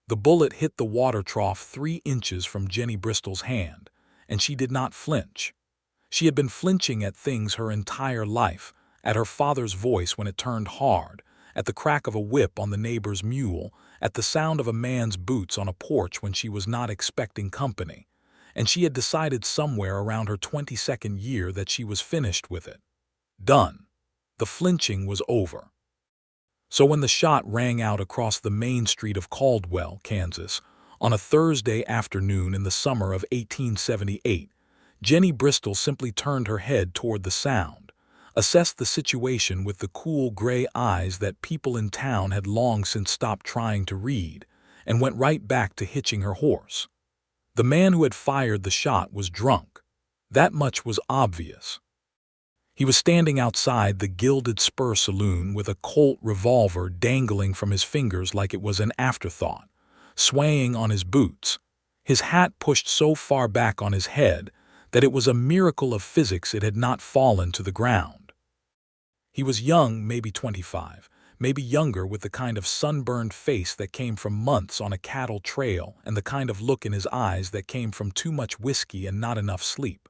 The bullet hit the water trough 3 inches from Jennie Bristol's hand, and she did not flinch. She had been flinching at things her entire life, at her father's voice when it turned hard, at the crack of a whip on the neighbor's mule, at the sound of a man's boots on a porch when she was not expecting company, and she had decided somewhere around her 22nd year that she was finished with it. Done. The flinching was over. So when the shot rang out across the main street of Caldwell, Kansas, on a Thursday afternoon in the summer of 1878, Jennie Bristol simply turned her head toward the sound, assessed the situation with the cool gray eyes that people in town had long since stopped trying to read, and went right back to hitching her horse. The man who had fired the shot was drunk. That much was obvious. He was standing outside the Gilded Spur Saloon with a Colt revolver dangling from his fingers like it was an afterthought, swaying on his boots, his hat pushed so far back on his head that it was a miracle of physics it had not fallen to the ground. He was young, maybe 25, maybe younger, with the kind of sunburned face that came from months on a cattle trail and the kind of look in his eyes that came from too much whiskey and not enough sleep.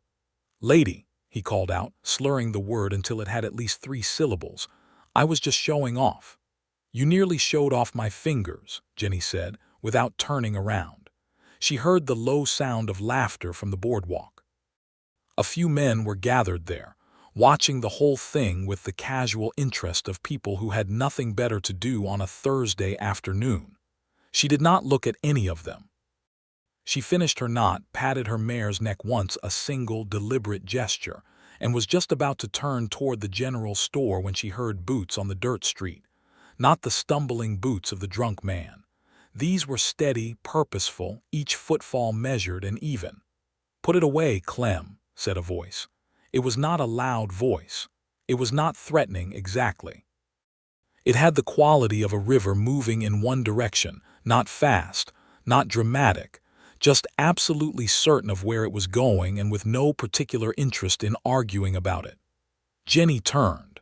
"Lady," he called out, slurring the word until it had at least 3 syllables, "I was just showing off." "You nearly showed off my fingers," Jennie said, without turning around. She heard the low sound of laughter from the boardwalk. A few men were gathered there, watching the whole thing with the casual interest of people who had nothing better to do on a Thursday afternoon. She did not look at any of them. She finished her knot, patted her mare's neck once, a single, deliberate gesture, and was just about to turn toward the general store when she heard boots on the dirt street. Not the stumbling boots of the drunk man. These were steady, purposeful, each footfall measured and even. "Put it away, Clem," said a voice. It was not a loud voice. It was not threatening exactly. It had the quality of a river moving in one direction, not fast, not dramatic, just absolutely certain of where it was going and with no particular interest in arguing about it. Jennie turned.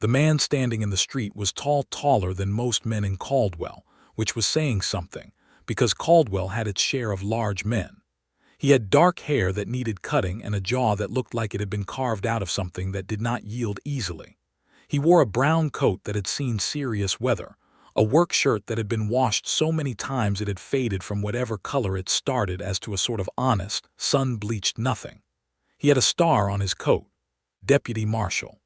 The man standing in the street was taller than most men in Caldwell, which was saying something, because Caldwell had its share of large men. He had dark hair that needed cutting and a jaw that looked like it had been carved out of something that did not yield easily. He wore a brown coat that had seen serious weather, a work shirt that had been washed so many times it had faded from whatever color it started as to a sort of honest, sun-bleached nothing. He had a star on his coat, Deputy Marshal.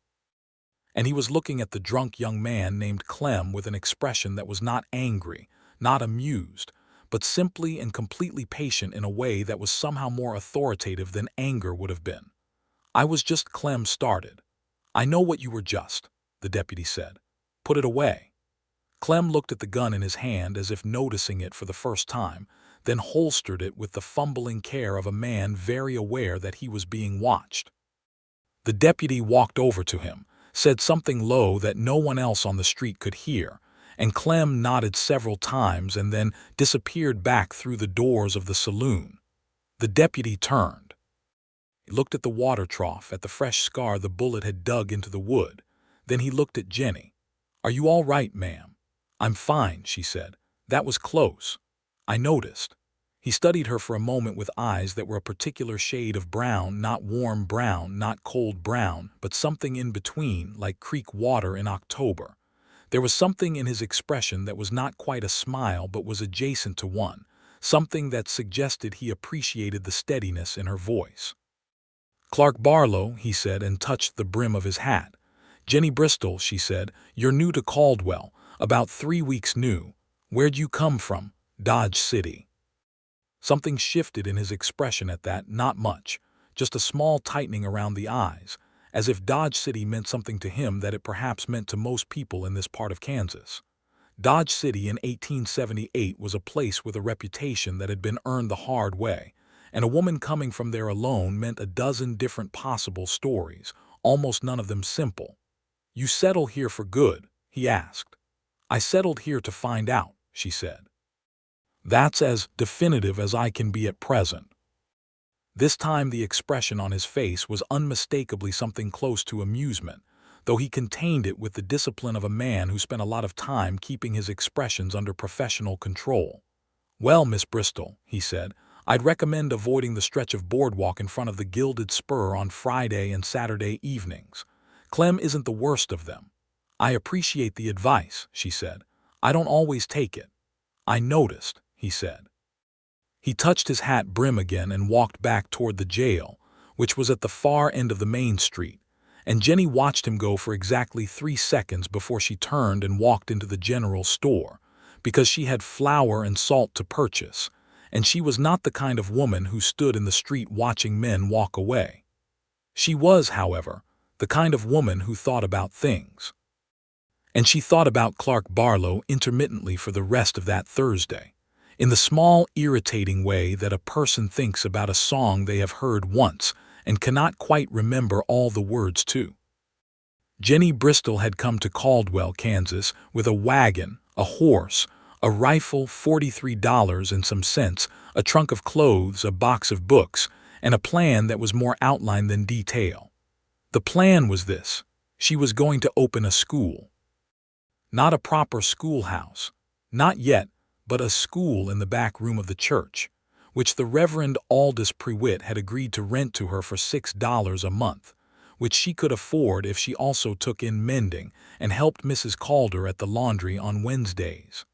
And he was looking at the drunk young man named Clem with an expression that was not angry, not amused, but simply and completely patient in a way that was somehow more authoritative than anger would have been. "I was just," Clem started. "I know what you were just," the deputy said. "Put it away." Clem looked at the gun in his hand as if noticing it for the first time, then holstered it with the fumbling care of a man very aware that he was being watched. The deputy walked over to him, said something low that no one else on the street could hear, and Clem nodded several times and then disappeared back through the doors of the saloon. The deputy turned. He looked at the water trough, at the fresh scar the bullet had dug into the wood. Then he looked at Jennie. "Are you all right, ma'am?" "I'm fine," she said. "That was close. I noticed." He studied her for a moment with eyes that were a particular shade of brown, not warm brown, not cold brown, but something in between, like creek water in October. There was something in his expression that was not quite a smile but was adjacent to one, something that suggested he appreciated the steadiness in her voice. "Clark Barlow," he said, and touched the brim of his hat. "Jennie Bristol," she said, "you're new to Caldwell, about 3 weeks new. Where'd you come from?" "Dodge City." Something shifted in his expression at that, not much, just a small tightening around the eyes, as if Dodge City meant something to him that it perhaps meant to most people in this part of Kansas. Dodge City in 1878 was a place with a reputation that had been earned the hard way, and a woman coming from there alone meant a dozen different possible stories, almost none of them simple. "You settle here for good?" he asked. "I settled here to find out," she said. "That's as definitive as I can be at present." This time the expression on his face was unmistakably something close to amusement, though he contained it with the discipline of a man who spent a lot of time keeping his expressions under professional control. "Well, Miss Bristol," he said, "I'd recommend avoiding the stretch of boardwalk in front of the Gilded Spur on Friday and Saturday evenings. Clem isn't the worst of them." "I appreciate the advice," she said. "I don't always take it." "I noticed," he said. He touched his hat brim again and walked back toward the jail, which was at the far end of the main street, and Jennie watched him go for exactly 3 seconds before she turned and walked into the general store, because she had flour and salt to purchase, and she was not the kind of woman who stood in the street watching men walk away. She was, however, the kind of woman who thought about things. And she thought about Clark Barlow intermittently for the rest of that Thursday, in the small, irritating way that a person thinks about a song they have heard once and cannot quite remember all the words to. Jennie Bristol had come to Caldwell, Kansas, with a wagon, a horse, a rifle, $43 and some cents, a trunk of clothes, a box of books, and a plan that was more outline than detail. The plan was this: she was going to open a school. Not a proper schoolhouse, not yet, but a school in the back room of the church, which the Reverend Aldous Prewitt had agreed to rent to her for $6 a month, which she could afford if she also took in mending and helped Mrs. Calder at the laundry on Wednesdays.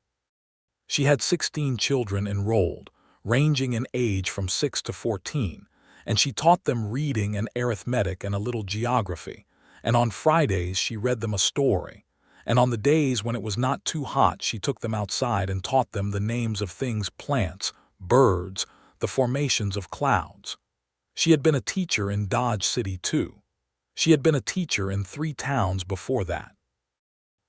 She had 16 children enrolled, ranging in age from 6 to 14, and she taught them reading and arithmetic and a little geography, and on Fridays she read them a story, and on the days when it was not too hot she took them outside and taught them the names of things, plants, birds, the formations of clouds. She had been a teacher in Dodge City, too. She had been a teacher in 3 towns before that.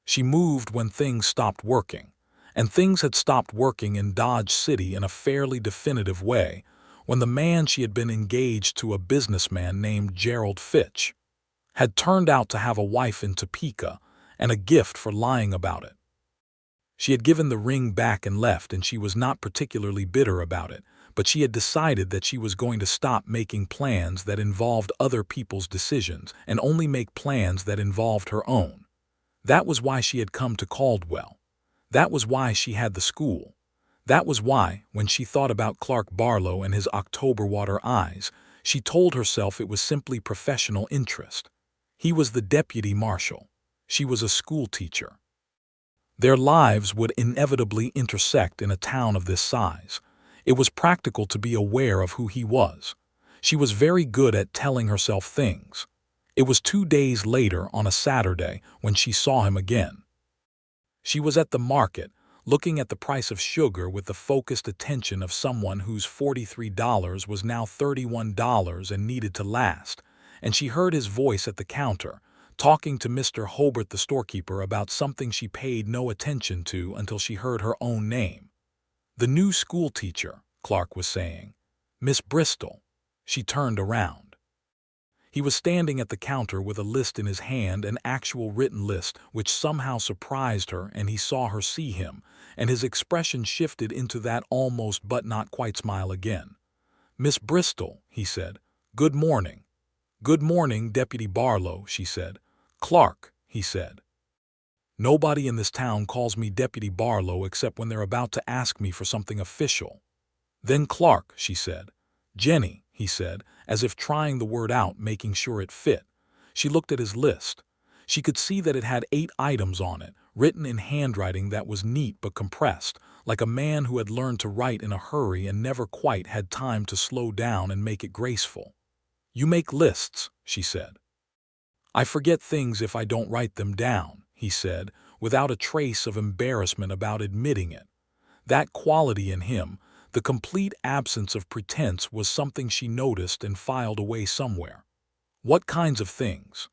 She moved when things stopped working, and things had stopped working in Dodge City in a fairly definitive way when the man she had been engaged to, a businessman named Gerald Fitch, had turned out to have a wife in Topeka and a gift for lying about it. She had given the ring back and left, and she was not particularly bitter about it, but she had decided that she was going to stop making plans that involved other people's decisions and only make plans that involved her own. That was why she had come to Caldwell. That was why she had the school. That was why, when she thought about Clark Barlow and his October water eyes, she told herself it was simply professional interest. He was the deputy marshal. She was a school teacher. Their lives would inevitably intersect in a town of this size. It was practical to be aware of who he was. She was very good at telling herself things. It was 2 days later, on a Saturday, when she saw him again. She was at the market, looking at the price of sugar with the focused attention of someone whose $43 was now $31 and needed to last, and she heard his voice at the counter, talking to Mr. Hobart, the storekeeper, about something she paid no attention to until she heard her own name. "The new school teacher," Clark was saying. "Miss Bristol." She turned around. He was standing at the counter with a list in his hand, an actual written list, which somehow surprised her, and he saw her see him, and his expression shifted into that almost but not quite smile again. "Miss Bristol," he said. "Good morning." "Good morning, Deputy Barlow," she said. "Clark," he said. "Nobody in this town calls me Deputy Barlow except when they're about to ask me for something official." "Then Clark," she said. "Jennie," he said, as if trying the word out, making sure it fit. She looked at his list. She could see that it had 8 items on it, written in handwriting that was neat but compressed, like a man who had learned to write in a hurry and never quite had time to slow down and make it graceful. "You make lists," she said. "I forget things if I don't write them down," he said, without a trace of embarrassment about admitting it. That quality in him, the complete absence of pretense, was something she noticed and filed away somewhere. "What kinds of things?"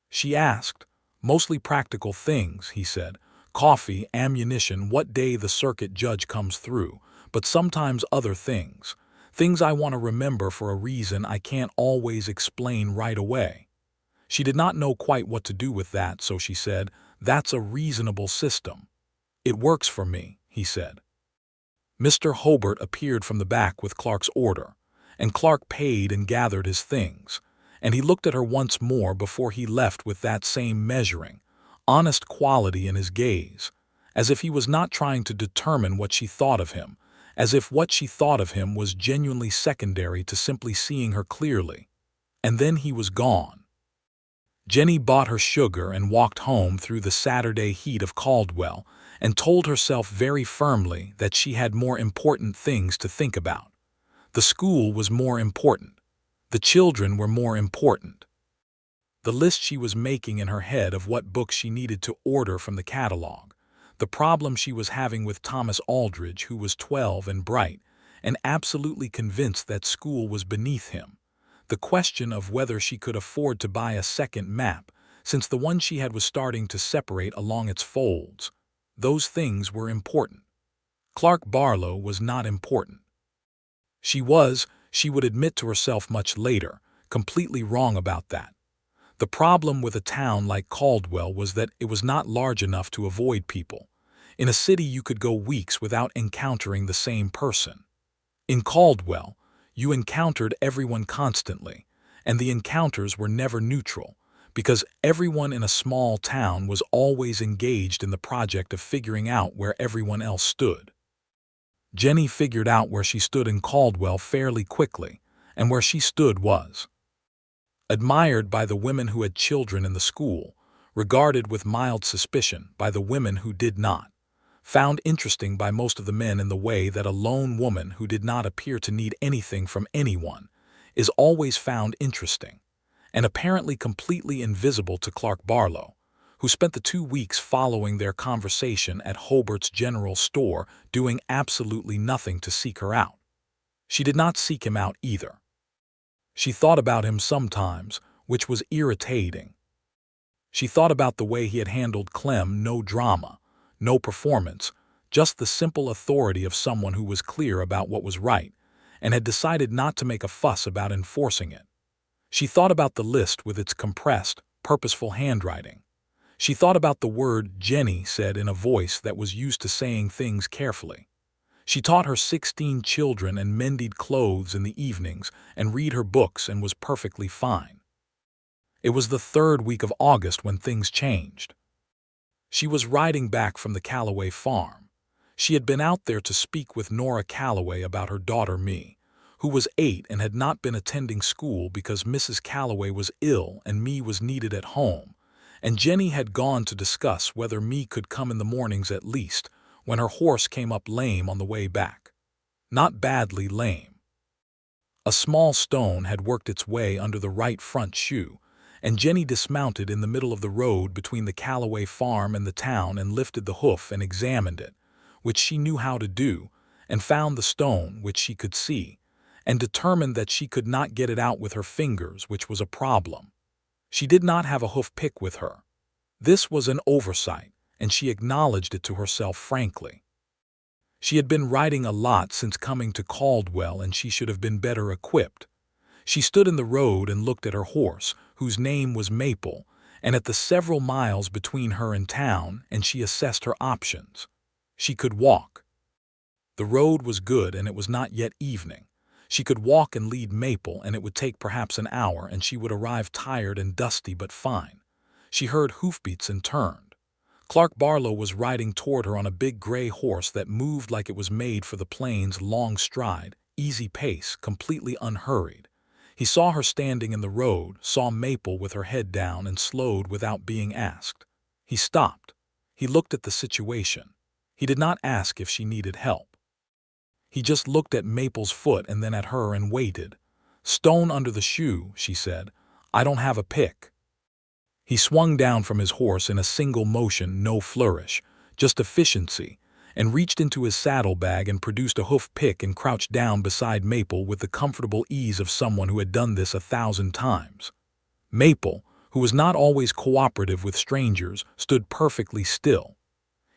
she asked. "Mostly practical things," he said. "Coffee, ammunition, what day the circuit judge comes through, but sometimes other things. Things I want to remember for a reason I can't always explain right away." She did not know quite what to do with that, so she said, "That's a reasonable system." "It works for me," he said. Mr. Hobart appeared from the back with Clark's order, and Clark paid and gathered his things, and he looked at her once more before he left with that same measuring, honest quality in his gaze, as if he was not trying to determine what she thought of him, as if what she thought of him was genuinely secondary to simply seeing her clearly. And then he was gone. Jennie bought her sugar and walked home through the Saturday heat of Caldwell and told herself very firmly that she had more important things to think about. The school was more important. The children were more important. The list she was making in her head of what books she needed to order from the catalog, the problem she was having with Thomas Aldridge, who was 12 and bright, and absolutely convinced that school was beneath him, the question of whether she could afford to buy a second map, since the one she had was starting to separate along its folds. Those things were important. Clark Barlow was not important. She would admit to herself much later, completely wrong about that. The problem with a town like Caldwell was that it was not large enough to avoid people. In a city you could go weeks without encountering the same person. In Caldwell, you encountered everyone constantly, and the encounters were never neutral, because everyone in a small town was always engaged in the project of figuring out where everyone else stood. Jennie figured out where she stood in Caldwell fairly quickly, and where she stood was admired by the women who had children in the school, regarded with mild suspicion by the women who did not, found interesting by most of the men in the way that a lone woman who did not appear to need anything from anyone is always found interesting, and apparently completely invisible to Clark Barlow, who spent the 2 weeks following their conversation at Hobart's general store doing absolutely nothing to seek her out. She did not seek him out either. She thought about him sometimes, which was irritating. She thought about the way he had handled Clem, no drama, no performance, just the simple authority of someone who was clear about what was right, and had decided not to make a fuss about enforcing it. She thought about the list with its compressed, purposeful handwriting. She thought about the word Jennie said in a voice that was used to saying things carefully. She taught her 16 children and mended clothes in the evenings and read her books and was perfectly fine. It was the 3rd week of August when things changed. She was riding back from the Calloway farm. She had been out there to speak with Nora Calloway about her daughter Mee, who was 8 and had not been attending school because Mrs. Calloway was ill and Mee was needed at home, and Jennie had gone to discuss whether Mee could come in the mornings at least, when her horse came up lame on the way back. Not badly lame. A small stone had worked its way under the right front shoe, and Jennie dismounted in the middle of the road between the Calloway farm and the town and lifted the hoof and examined it, which she knew how to do, and found the stone, which she could see, and determined that she could not get it out with her fingers, which was a problem. She did not have a hoof pick with her. This was an oversight, and she acknowledged it to herself frankly. She had been riding a lot since coming to Caldwell, and she should have been better equipped. She stood in the road and looked at her horse, whose name was Maple, and at the several miles between her and town, and she assessed her options. She could walk. The road was good, and it was not yet evening. She could walk and lead Maple, and it would take perhaps an hour, and she would arrive tired and dusty but fine. She heard hoofbeats and turned. Clark Barlow was riding toward her on a big gray horse that moved like it was made for the plains, long stride, easy pace, completely unhurried. He saw her standing in the road, saw Maple with her head down, and slowed without being asked. He stopped. He looked at the situation. He did not ask if she needed help. He just looked at Maple's foot and then at her and waited. "Stone under the shoe," she said. "I don't have a pick." He swung down from his horse in a single motion, no flourish, just efficiency, and reached into his saddlebag and produced a hoof pick and crouched down beside Maple with the comfortable ease of someone who had done this 1,000 times. Maple, who was not always cooperative with strangers, stood perfectly still.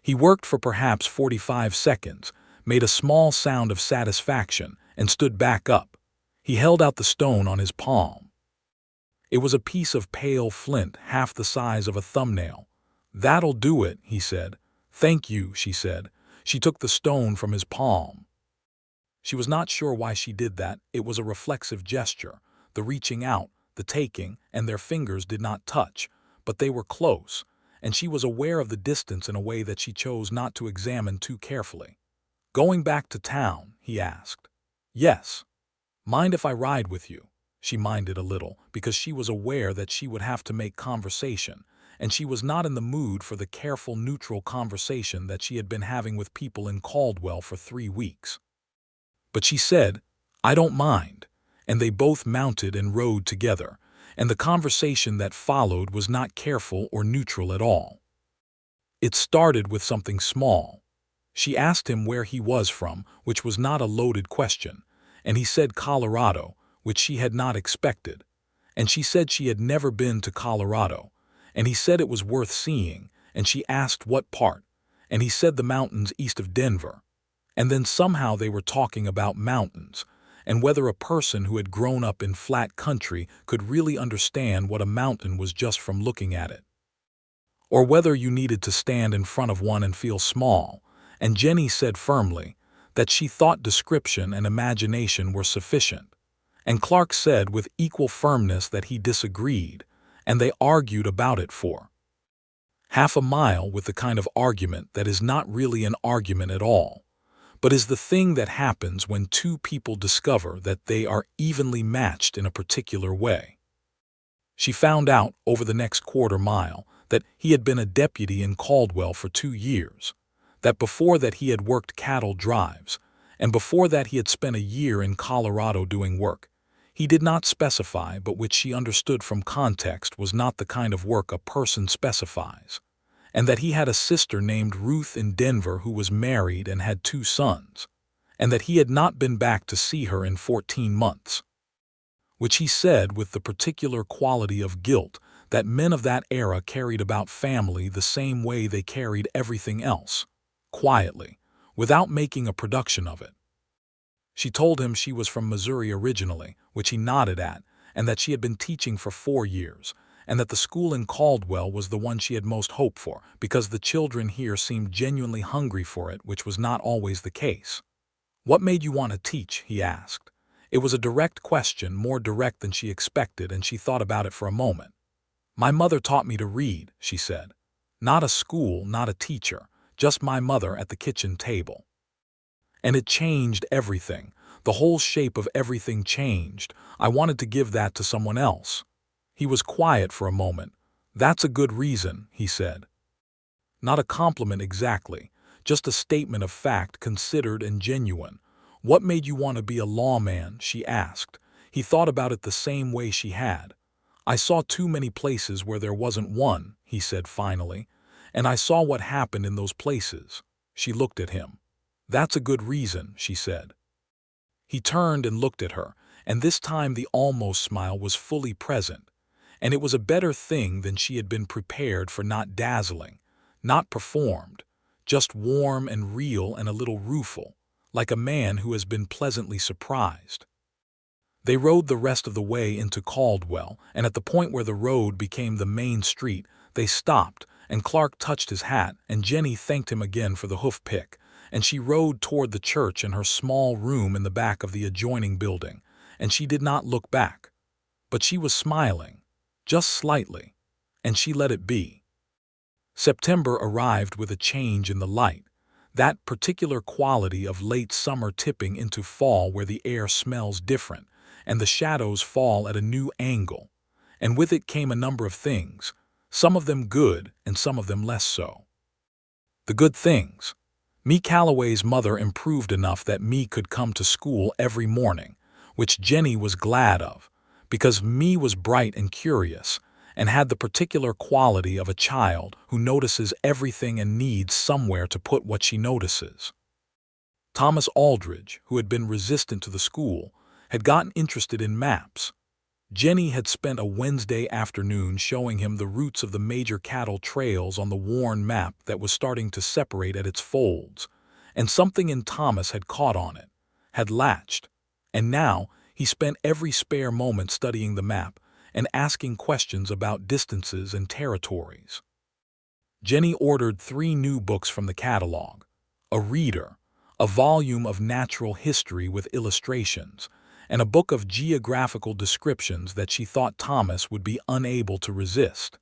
He worked for perhaps 45 seconds, made a small sound of satisfaction, and stood back up. He held out the stone on his palm. It was a piece of pale flint, half the size of a thumbnail. "That'll do it," he said. "Thank you," she said. She took the stone from his palm. She was not sure why she did that. It was a reflexive gesture, the reaching out, the taking, and their fingers did not touch, but they were close, and she was aware of the distance in a way that she chose not to examine too carefully. "Going back to town?" he asked. "Yes." "Mind if I ride with you?" She minded a little, because she was aware that she would have to make conversation, and she was not in the mood for the careful, neutral conversation that she had been having with people in Caldwell for 3 weeks. But she said, "I don't mind," and they both mounted and rode together, and the conversation that followed was not careful or neutral at all. It started with something small. She asked him where he was from, which was not a loaded question, and he said Colorado, which she had not expected. And she said she had never been to Colorado, and he said it was worth seeing, and she asked what part, and he said the mountains east of Denver. And then somehow they were talking about mountains, and whether a person who had grown up in flat country could really understand what a mountain was just from looking at it. Or whether you needed to stand in front of one and feel small, and Jennie said firmly that she thought description and imagination were sufficient. And Clark said with equal firmness that he disagreed, and they argued about it for half a mile with the kind of argument that is not really an argument at all, but is the thing that happens when two people discover that they are evenly matched in a particular way. She found out over the next quarter mile that he had been a deputy in Caldwell for 2 years, that before that he had worked cattle drives, and before that he had spent a year in Colorado doing work he did not specify, but which she understood from context was not the kind of work a person specifies, and that he had a sister named Ruth in Denver who was married and had 2 sons, and that he had not been back to see her in 14 months, which he said with the particular quality of guilt that men of that era carried about family the same way they carried everything else, quietly, without making a production of it. She told him she was from Missouri originally, which he nodded at, and that she had been teaching for 4 years, and that the school in Caldwell was the one she had most hoped for, because the children here seemed genuinely hungry for it, which was not always the case. "What made you want to teach?" he asked. It was a direct question, more direct than she expected, and she thought about it for a moment. "My mother taught me to read," she said. "Not a school, not a teacher, just my mother at the kitchen table. And it changed everything. The whole shape of everything changed. I wanted to give that to someone else." He was quiet for a moment. "That's a good reason," he said. Not a compliment exactly, just a statement of fact considered and genuine. "What made you want to be a lawman?" she asked. He thought about it the same way she had. "I saw too many places where there wasn't one," he said finally, "and I saw what happened in those places." She looked at him. "That's a good reason," she said. He turned and looked at her, and this time the almost smile was fully present, and it was a better thing than she had been prepared for, not dazzling, not performed, just warm and real and a little rueful, like a man who has been pleasantly surprised. They rode the rest of the way into Caldwell, and at the point where the road became the main street, they stopped, and Clark touched his hat, and Jennie thanked him again for the hoof pick, and she rode toward the church and her small room in the back of the adjoining building, and she did not look back. But she was smiling, just slightly, and she let it be. September arrived with a change in the light, that particular quality of late summer tipping into fall where the air smells different, and the shadows fall at a new angle, and with it came a number of things, some of them good and some of them less so. The good things. Me Calloway's mother improved enough that Me could come to school every morning, which Jennie was glad of, because Me was bright and curious, and had the particular quality of a child who notices everything and needs somewhere to put what she notices. Thomas Aldridge, who had been resistant to the school, had gotten interested in maps. Jennie had spent a Wednesday afternoon showing him the routes of the major cattle trails on the worn map that was starting to separate at its folds, and something in Thomas had caught on it, had latched, and now he spent every spare moment studying the map and asking questions about distances and territories. Jennie ordered 3 new books from the catalog, a reader, a volume of natural history with illustrations, and a book of geographical descriptions that she thought Thomas would be unable to resist.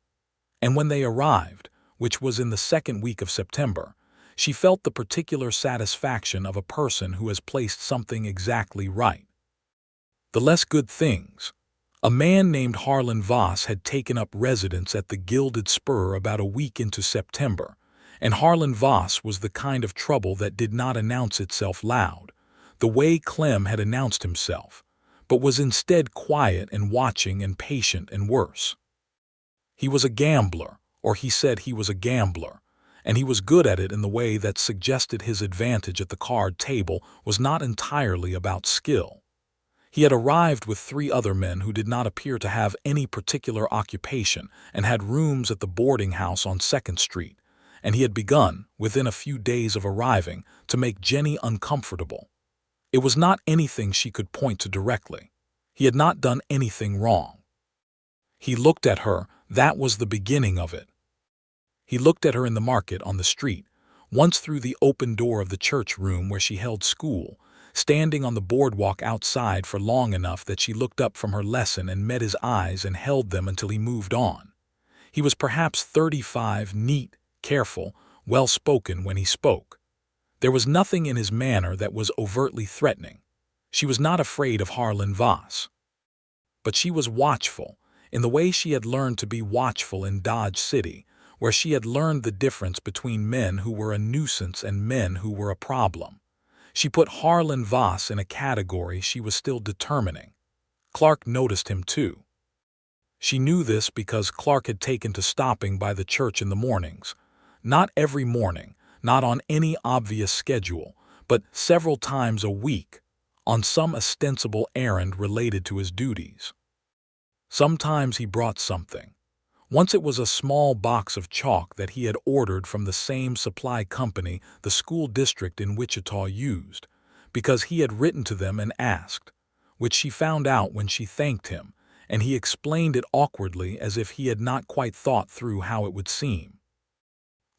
And when they arrived, which was in the second week of September, she felt the particular satisfaction of a person who has placed something exactly right. The less good things. A man named Harlan Voss had taken up residence at the Gilded Spur about a week into September, and Harlan Voss was the kind of trouble that did not announce itself loud, the way Clem had announced himself, but was instead quiet and watching and patient and worse. He was a gambler, or he said he was a gambler, and he was good at it in the way that suggested his advantage at the card table was not entirely about skill. He had arrived with 3 other men who did not appear to have any particular occupation and had rooms at the boarding house on 2nd Street, and he had begun, within a few days of arriving, to make Jennie uncomfortable. It was not anything she could point to directly. He had not done anything wrong. He looked at her, that was the beginning of it. He looked at her in the market on the street, once through the open door of the church room where she held school, standing on the boardwalk outside for long enough that she looked up from her lesson and met his eyes and held them until he moved on. He was perhaps 35, neat, careful, well-spoken when he spoke. There was nothing in his manner that was overtly threatening. She was not afraid of Harlan Voss. But she was watchful, in the way she had learned to be watchful in Dodge City, where she had learned the difference between men who were a nuisance and men who were a problem. She put Harlan Voss in a category she was still determining. Clark noticed him too. She knew this because Clark had taken to stopping by the church in the mornings. Not every morning, not on any obvious schedule, but several times a week, on some ostensible errand related to his duties. Sometimes he brought something. Once it was a small box of chalk that he had ordered from the same supply company the school district in Wichita used, because he had written to them and asked, which she found out when she thanked him, and he explained it awkwardly as if he had not quite thought through how it would seem.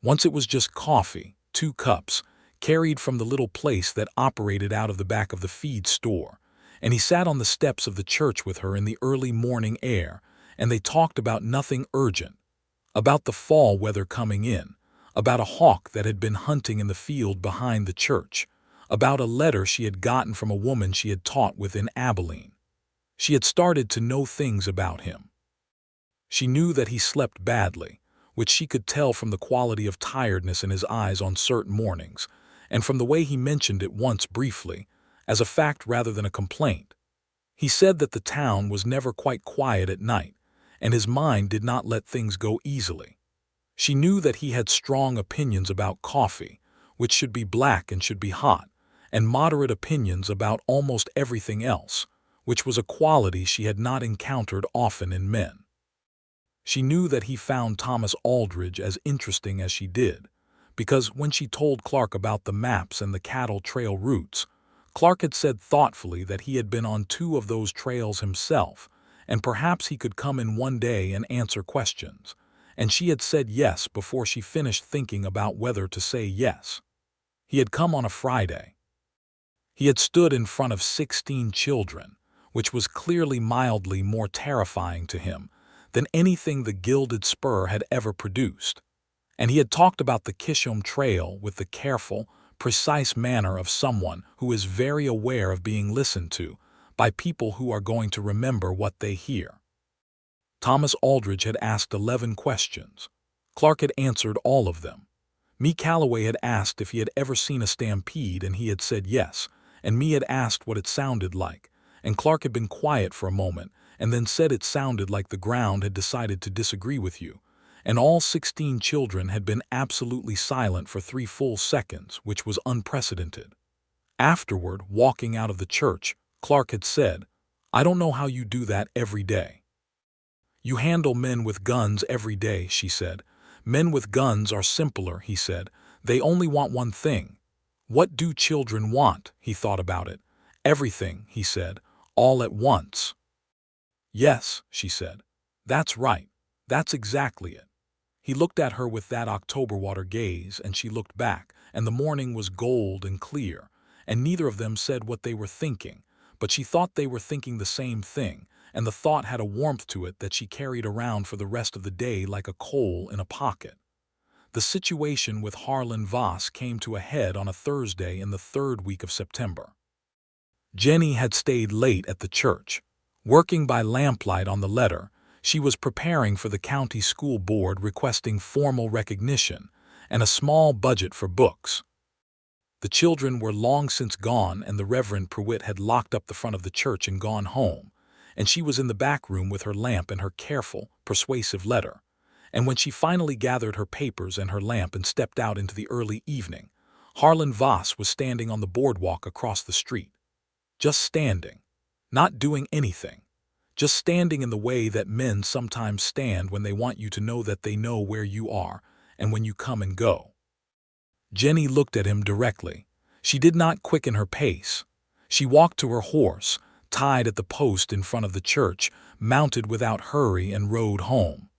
Once it was just coffee, 2 cups, carried from the little place that operated out of the back of the feed store, and he sat on the steps of the church with her in the early morning air, and they talked about nothing urgent, about the fall weather coming in, about a hawk that had been hunting in the field behind the church, about a letter she had gotten from a woman she had taught with in Abilene. She had started to know things about him. She knew that he slept badly, which she could tell from the quality of tiredness in his eyes on certain mornings, and from the way he mentioned it once briefly, as a fact rather than a complaint. He said that the town was never quite quiet at night, and his mind did not let things go easily. She knew that he had strong opinions about coffee, which should be black and should be hot, and moderate opinions about almost everything else, which was a quality she had not encountered often in men. She knew that he found Thomas Aldridge as interesting as she did, because when she told Clark about the maps and the cattle trail routes, Clark had said thoughtfully that he had been on 2 of those trails himself, and perhaps he could come in one day and answer questions, and she had said yes before she finished thinking about whether to say yes. He had come on a Friday. He had stood in front of 16 children, which was clearly mildly more terrifying to him than anything the Gilded Spur had ever produced, and he had talked about the Kishom Trail with the careful, precise manner of someone who is very aware of being listened to by people who are going to remember what they hear. Thomas Aldridge had asked 11 questions. Clark had answered all of them. Me Calloway had asked if he had ever seen a stampede, and he had said yes, and me had asked what it sounded like, and Clark had been quiet for a moment, and then said it sounded like the ground had decided to disagree with you, and all 16 children had been absolutely silent for 3 full seconds, which was unprecedented. Afterward, walking out of the church, Clark had said, "I don't know how you do that every day." "You handle men with guns every day," she said. "Men with guns are simpler," he said. "They only want one thing." "What do children want?" He thought about it. "Everything," he said, "all at once." "Yes," she said. "That's right. That's exactly it." He looked at her with that October water gaze, and she looked back, and the morning was gold and clear, and neither of them said what they were thinking, but she thought they were thinking the same thing, and the thought had a warmth to it that she carried around for the rest of the day like a coal in a pocket. The situation with Harlan Voss came to a head on a Thursday in the third week of September. Jennie had stayed late at the church. Working by lamplight on the letter, she was preparing for the county school board requesting formal recognition and a small budget for books. The children were long since gone, and the Reverend Pruitt had locked up the front of the church and gone home, and she was in the back room with her lamp and her careful, persuasive letter. And when she finally gathered her papers and her lamp and stepped out into the early evening, Harlan Voss was standing on the boardwalk across the street. Just standing. Not doing anything. Just standing in the way that men sometimes stand when they want you to know that they know where you are and when you come and go. Jennie looked at him directly. She did not quicken her pace. She walked to her horse, tied at the post in front of the church, mounted without hurry, and rode home.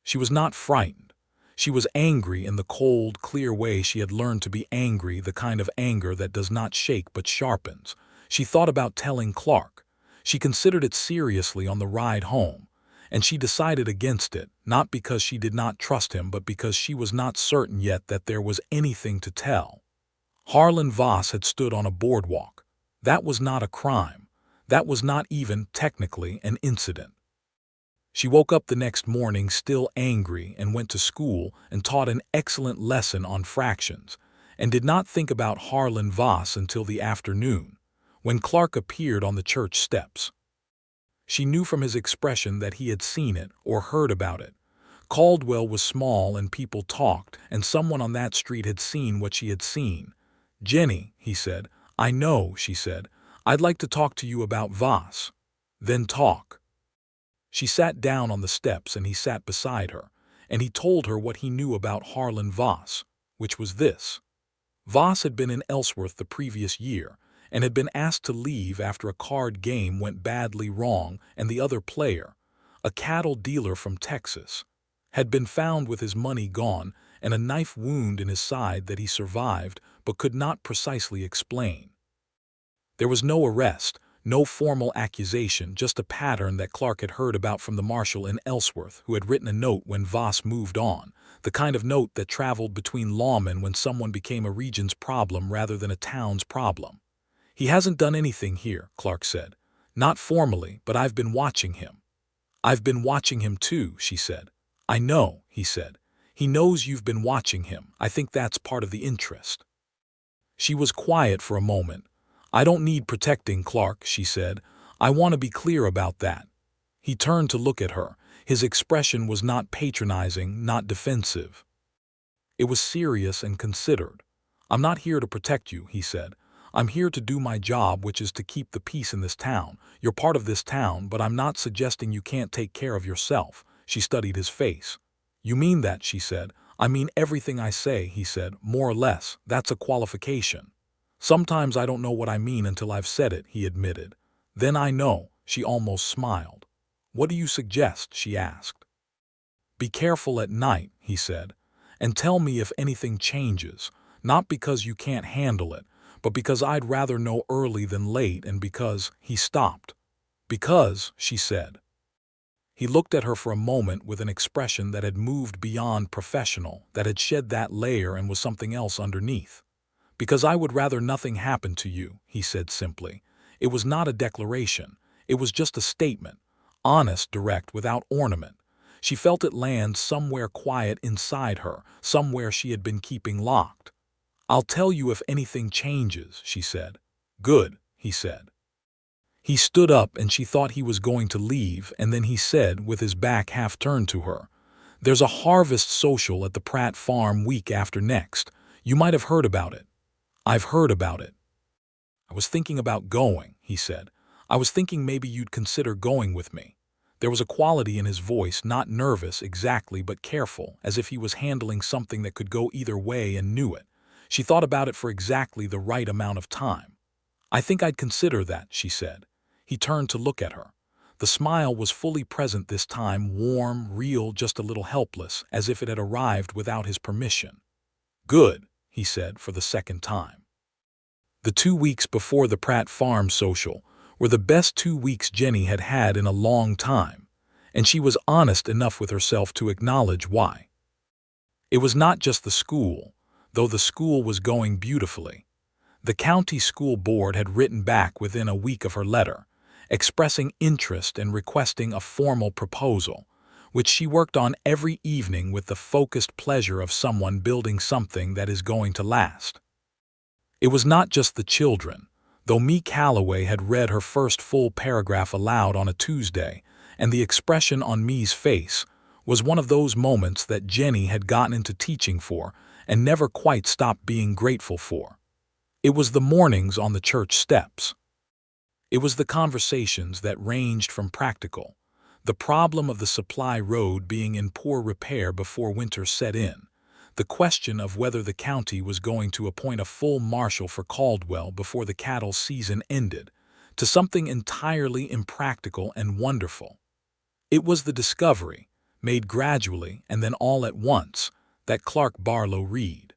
She was not frightened. She was angry in the cold, clear way she had learned to be angry, the kind of anger that does not shake but sharpens. She thought about telling Clark. She considered it seriously on the ride home, and she decided against it, not because she did not trust him, but because she was not certain yet that there was anything to tell. Harlan Voss had stood on a boardwalk. That was not a crime. That was not even, technically, an incident. She woke up the next morning still angry and went to school and taught an excellent lesson on fractions, and did not think about Harlan Voss until the afternoon, when Clark appeared on the church steps. She knew from his expression that he had seen it or heard about it. Caldwell was small and people talked, and someone on that street had seen what she had seen. "Jennie," he said. "I know," she said. "I'd like to talk to you about Voss." "Then talk." She sat down on the steps and he sat beside her, and he told her what he knew about Harlan Voss, which was this. Voss had been in Ellsworth the previous year, and had been asked to leave after a card game went badly wrong, and the other player, a cattle dealer from Texas, had been found with his money gone and a knife wound in his side that he survived but could not precisely explain. There was no arrest, no formal accusation, just a pattern that Clark had heard about from the marshal in Ellsworth, who had written a note when Voss moved on, the kind of note that traveled between lawmen when someone became a region's problem rather than a town's problem. "He hasn't done anything here," Clark said. "Not formally, but I've been watching him." "I've been watching him too," she said. "I know," he said. "He knows you've been watching him. I think that's part of the interest." She was quiet for a moment. "I don't need protecting, Clark," she said. "I want to be clear about that." He turned to look at her. His expression was not patronizing, not defensive. It was serious and considered. "I'm not here to protect you," he said. "I'm here to do my job, which is to keep the peace in this town. You're part of this town, but I'm not suggesting you can't take care of yourself." She studied his face. "You mean that?" she said. "I mean everything I say," he said. "More or less. That's a qualification." "Sometimes I don't know what I mean until I've said it," he admitted. "Then I know." She almost smiled. "What do you suggest?" she asked. "Be careful at night," he said, "and tell me if anything changes, not because you can't handle it, but because I'd rather know early than late, and because—" He stopped. "Because," she said. He looked at her for a moment with an expression that had moved beyond professional, that had shed that layer and was something else underneath. "Because I would rather nothing happened to you," he said simply. It was not a declaration. It was just a statement, honest, direct, without ornament. She felt it land somewhere quiet inside her, somewhere she had been keeping locked. "I'll tell you if anything changes," she said. "Good," he said. He stood up and she thought he was going to leave, and then he said, with his back half turned to her, "There's a harvest social at the Pratt farm week after next. You might have heard about it." "I've heard about it." "I was thinking about going," he said. "I was thinking maybe you'd consider going with me." There was a quality in his voice, not nervous exactly, but careful, as if he was handling something that could go either way and knew it. She thought about it for exactly the right amount of time. "I think I'd consider that," she said. He turned to look at her. The smile was fully present this time, warm, real, just a little helpless, as if it had arrived without his permission. "Good," he said for the second time. The 2 weeks before the Pratt Farm social were the best 2 weeks Jennie had had in a long time, and she was honest enough with herself to acknowledge why. It was not just the school, though the school was going beautifully. The county school board had written back within a week of her letter, expressing interest and requesting a formal proposal, which she worked on every evening with the focused pleasure of someone building something that is going to last. It was not just the children, though Mee Calloway had read her first full paragraph aloud on a Tuesday, and the expression on Mee's face was one of those moments that Jennie had gotten into teaching for and never quite stopped being grateful for. It was the mornings on the church steps. It was the conversations that ranged from practical, the problem of the supply road being in poor repair before winter set in, the question of whether the county was going to appoint a full marshal for Caldwell before the cattle season ended, to something entirely impractical and wonderful. It was the discovery, made gradually and then all at once, that Clark Barlow read.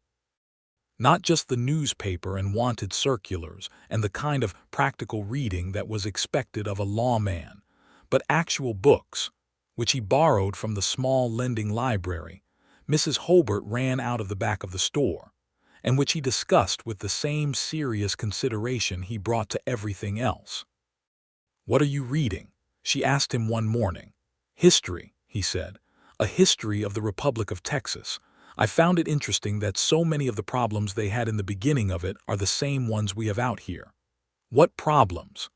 Not just the newspaper and wanted circulars and the kind of practical reading that was expected of a lawman, but actual books, which he borrowed from the small lending library Mrs. Hobart ran out of the back of the store, and which he discussed with the same serious consideration he brought to everything else. "What are you reading?" she asked him one morning. "History," he said, "a history of the Republic of Texas. I found it interesting that so many of the problems they had in the beginning of it are the same ones we have out here." "What problems?"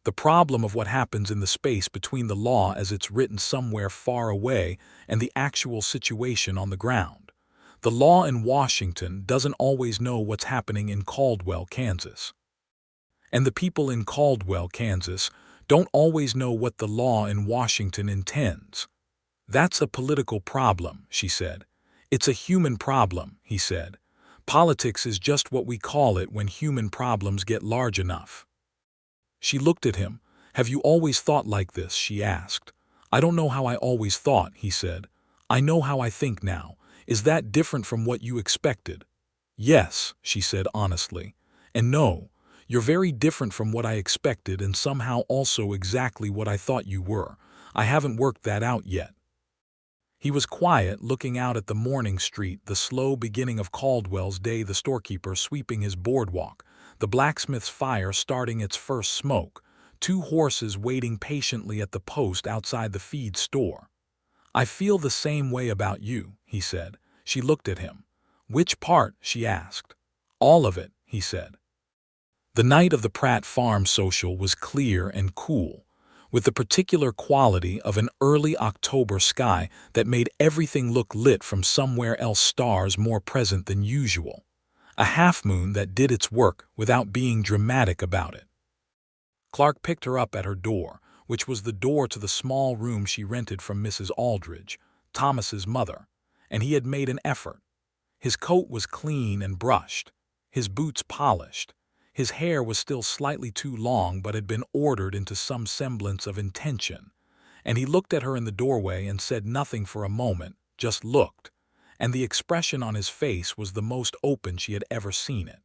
"The problem of what happens in the space between the law as it's written somewhere far away and the actual situation on the ground. The law in Washington doesn't always know what's happening in Caldwell, Kansas. And the people in Caldwell, Kansas, don't always know what the law in Washington intends. That's a political problem," she said. "It's a human problem," he said. "Politics is just what we call it when human problems get large enough." She looked at him. "Have you always thought like this?" she asked. "I don't know how I always thought," he said. "I know how I think now. Is that different from what you expected?" "Yes," she said honestly. "And no, you're very different from what I expected and somehow also exactly what I thought you were. I haven't worked that out yet." He was quiet, looking out at the morning street, the slow beginning of Caldwell's day, the storekeeper sweeping his boardwalk, the blacksmith's fire starting its first smoke, 2 horses waiting patiently at the post outside the feed store. "I feel the same way about you," he said. She looked at him. "Which part?" she asked. "All of it," he said. The night of the Pratt Farm social was clear and cool, with the particular quality of an early October sky that made everything look lit from somewhere else, stars more present than usual. A half-moon that did its work without being dramatic about it. Clark picked her up at her door, which was the door to the small room she rented from Mrs. Aldridge, Thomas's mother, and he had made an effort. His coat was clean and brushed, his boots polished. His hair was still slightly too long but had been ordered into some semblance of intention, and he looked at her in the doorway and said nothing for a moment, just looked, and the expression on his face was the most open she had ever seen it.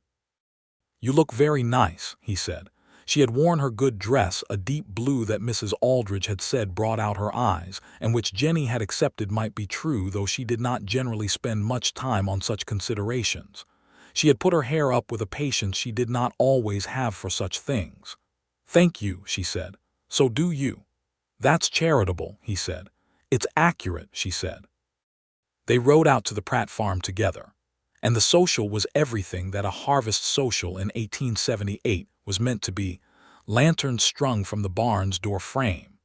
"You look very nice," he said. She had worn her good dress, a deep blue that Mrs. Aldridge had said brought out her eyes, and which Jennie had accepted might be true, though she did not generally spend much time on such considerations. She had put her hair up with a patience she did not always have for such things. "Thank you," she said. "So do you." "That's charitable," he said. "It's accurate," she said. They rode out to the Pratt farm together, and the social was everything that a harvest social in 1878 was meant to be: lanterns strung from the barn's door frame,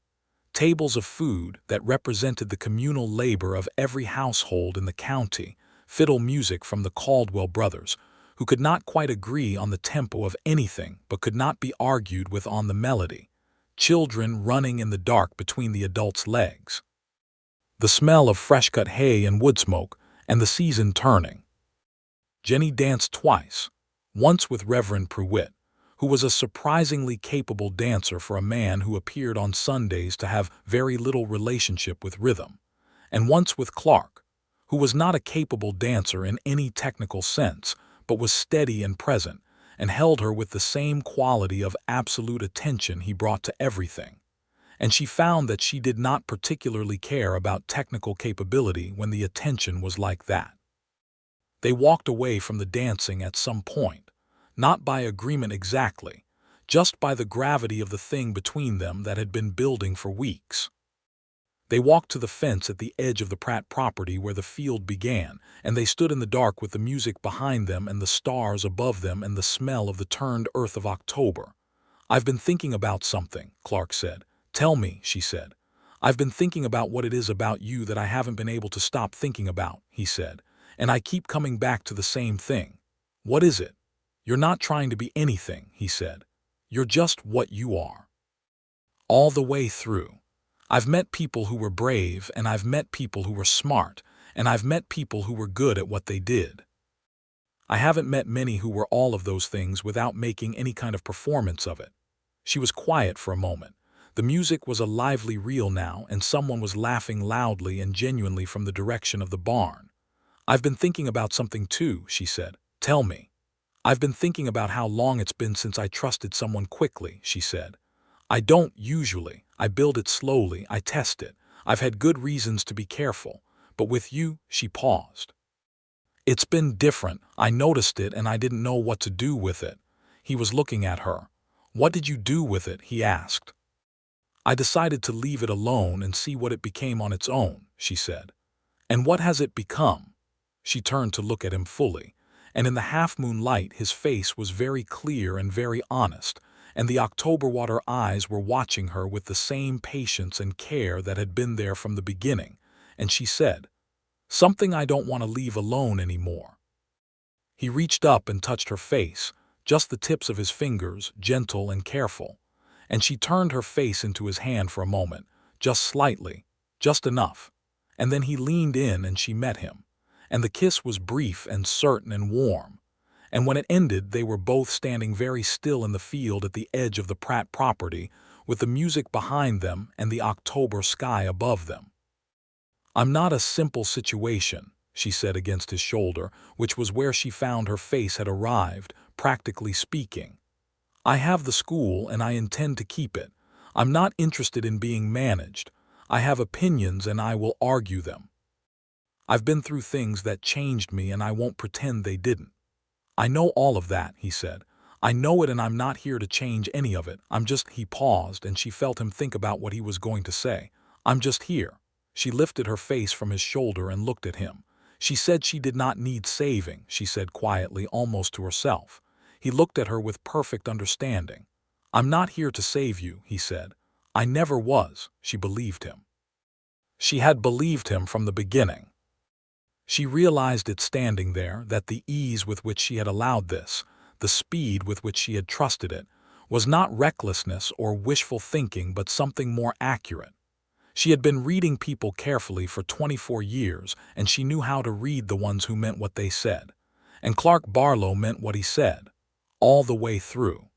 tables of food that represented the communal labor of every household in the county, fiddle music from the Caldwell brothers, who could not quite agree on the tempo of anything but could not be argued with on the melody, children running in the dark between the adults' legs, the smell of fresh-cut hay and wood smoke, and the season turning. Jennie danced twice, once with Reverend Pruitt, who was a surprisingly capable dancer for a man who appeared on Sundays to have very little relationship with rhythm, and once with Clark, who was not a capable dancer in any technical sense, but was steady and present, and held her with the same quality of absolute attention he brought to everything. And she found that she did not particularly care about technical capability when the attention was like that. They walked away from the dancing at some point, not by agreement exactly, just by the gravity of the thing between them that had been building for weeks. They walked to the fence at the edge of the Pratt property where the field began, and they stood in the dark with the music behind them and the stars above them and the smell of the turned earth of October. "I've been thinking about something," Clark said. "Tell me," she said. "I've been thinking about what it is about you that I haven't been able to stop thinking about," he said. "And I keep coming back to the same thing." "What is it?" "You're not trying to be anything," he said. "You're just what you are. All the way through. I've met people who were brave, and I've met people who were smart, and I've met people who were good at what they did. I haven't met many who were all of those things without making any kind of performance of it." She was quiet for a moment. The music was a lively reel now, and someone was laughing loudly and genuinely from the direction of the barn. "I've been thinking about something too," she said. "Tell me." "I've been thinking about how long it's been since I trusted someone quickly," she said. "I don't usually. I build it slowly, I test it. I've had good reasons to be careful. But with you," she paused. "It's been different. I noticed it and I didn't know what to do with it." He was looking at her. "What did you do with it?" he asked. "I decided to leave it alone and see what it became on its own," she said. "And what has it become?" She turned to look at him fully, and in the half-moon light his face was very clear and very honest, and the October water eyes were watching her with the same patience and care that had been there from the beginning, and she said, "Something I don't want to leave alone anymore." He reached up and touched her face, just the tips of his fingers, gentle and careful, and she turned her face into his hand for a moment, just slightly, just enough, and then he leaned in and she met him, and the kiss was brief and certain and warm, and when it ended they were both standing very still in the field at the edge of the Pratt property, with the music behind them and the October sky above them. "I'm not a simple situation," she said against his shoulder, which was where she found her face had arrived, practically speaking. "I have the school and I intend to keep it. I'm not interested in being managed. I have opinions and I will argue them. I've been through things that changed me and I won't pretend they didn't." "I know all of that," he said. "I know it and I'm not here to change any of it. I'm just—" He paused and she felt him think about what he was going to say. "I'm just here." She lifted her face from his shoulder and looked at him. "She said she did not need saving," she said quietly, almost to herself. He looked at her with perfect understanding. "I'm not here to save you," he said. "I never was." She believed him. She had believed him from the beginning. She realized it standing there, that the ease with which she had allowed this, the speed with which she had trusted it, was not recklessness or wishful thinking but something more accurate. She had been reading people carefully for 24 years, and she knew how to read the ones who meant what they said. And Clark Barlow meant what he said, all the way through.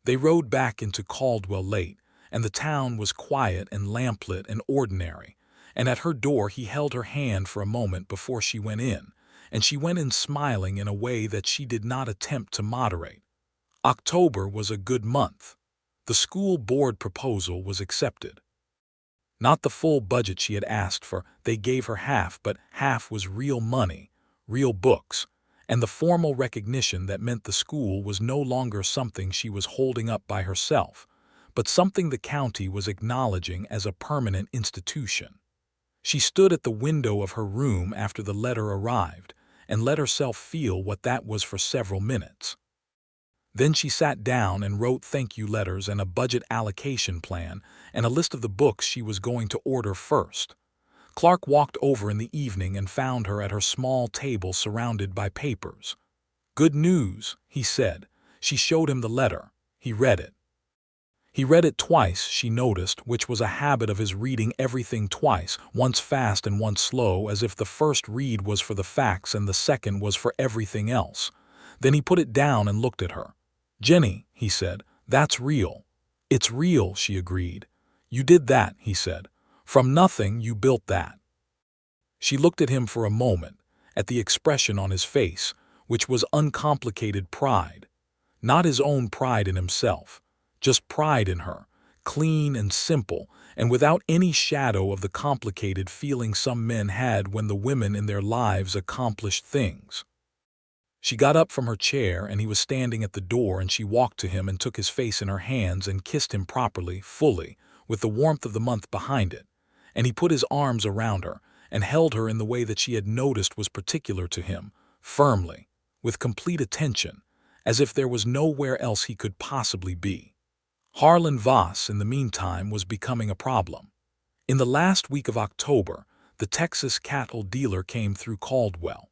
They rode back into Caldwell late, and the town was quiet and lamplit and ordinary, and at her door he held her hand for a moment before she went in, and she went in smiling in a way that she did not attempt to moderate. October was a good month. The school board proposal was accepted. Not the full budget she had asked for, they gave her half, but half was real money, real books, and the formal recognition that meant the school was no longer something she was holding up by herself, but something the county was acknowledging as a permanent institution. She stood at the window of her room after the letter arrived and let herself feel what that was for several minutes. Then she sat down and wrote thank you letters and a budget allocation plan and a list of the books she was going to order first. Clark walked over in the evening and found her at her small table surrounded by papers. "Good news," he said. She showed him the letter. He read it. He read it twice, she noticed, which was a habit of his, reading everything twice, once fast and once slow, as if the first read was for the facts and the second was for everything else. Then he put it down and looked at her. "Jennie," he said, "that's real." "It's real," she agreed. "You did that," he said. "From nothing you built that." She looked at him for a moment, at the expression on his face, which was uncomplicated pride. Not his own pride in himself, just pride in her, clean and simple, and without any shadow of the complicated feeling some men had when the women in their lives accomplished things. She got up from her chair and he was standing at the door, and she walked to him and took his face in her hands and kissed him properly, fully, with the warmth of the month behind it. And he put his arms around her and held her in the way that she had noticed was particular to him, firmly, with complete attention, as if there was nowhere else he could possibly be. Harlan Voss, in the meantime, was becoming a problem. In the last week of October, the Texas cattle dealer came through Caldwell.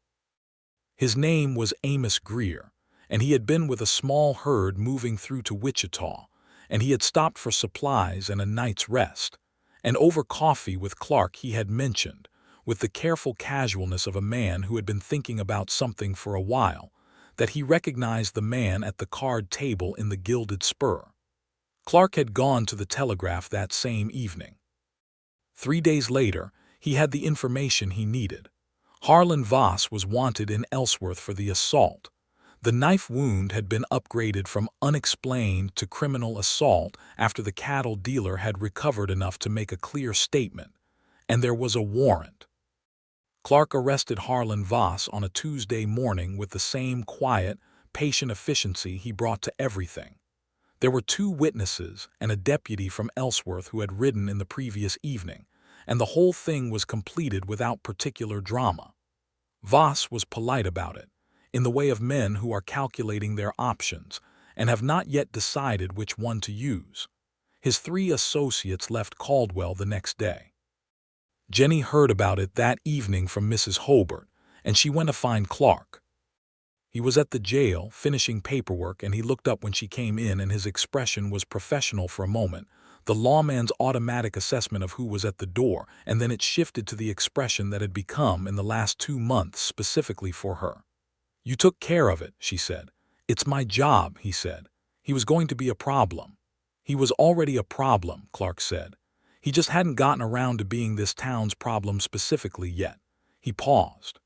His name was Amos Greer, and he had been with a small herd moving through to Wichita, and he had stopped for supplies and a night's rest. And over coffee with Clark he had mentioned, with the careful casualness of a man who had been thinking about something for a while, that he recognized the man at the card table in the Gilded Spur. Clark had gone to the Telegraph that same evening. 3 days later, he had the information he needed. Harlan Voss was wanted in Ellsworth for the assault. The knife wound had been upgraded from unexplained to criminal assault after the cattle dealer had recovered enough to make a clear statement, and there was a warrant. Clark arrested Harlan Voss on a Tuesday morning with the same quiet, patient efficiency he brought to everything. There were 2 witnesses and a deputy from Ellsworth who had ridden in the previous evening, and the whole thing was completed without particular drama. Voss was polite about it, in the way of men who are calculating their options and have not yet decided which one to use. His 3 associates left Caldwell the next day. Jennie heard about it that evening from Mrs. Hobart, and she went to find Clark. He was at the jail, finishing paperwork, and he looked up when she came in, and his expression was professional for a moment, the lawman's automatic assessment of who was at the door, and then it shifted to the expression that had become in the last 2 months specifically for her. "You took care of it," she said. "It's my job," he said. He was going to be a problem. He was already a problem, Clark said. He just hadn't gotten around to being this town's problem specifically yet. He paused.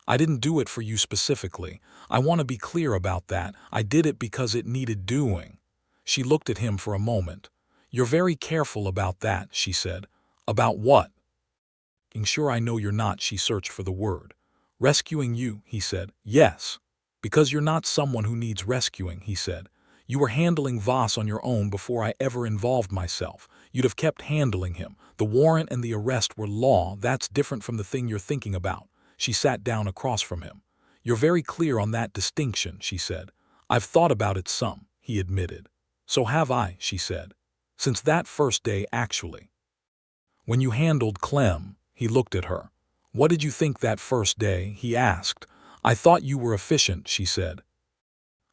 "I didn't do it for you specifically. I want to be clear about that. I did it because it needed doing." She looked at him for a moment. "You're very careful about that," she said. "About what?" "Being sure I know you're not," she searched for the word. "Rescuing you," he said. "Yes. Because you're not someone who needs rescuing," he said. "You were handling Voss on your own before I ever involved myself. You'd have kept handling him. The warrant and the arrest were law. That's different from the thing you're thinking about." She sat down across from him. "You're very clear on that distinction," she said. "I've thought about it some," he admitted. "So have I," she said. "Since that first day, actually." "When you handled Clem," he looked at her. "What did you think that first day?" he asked. "I thought you were efficient," she said.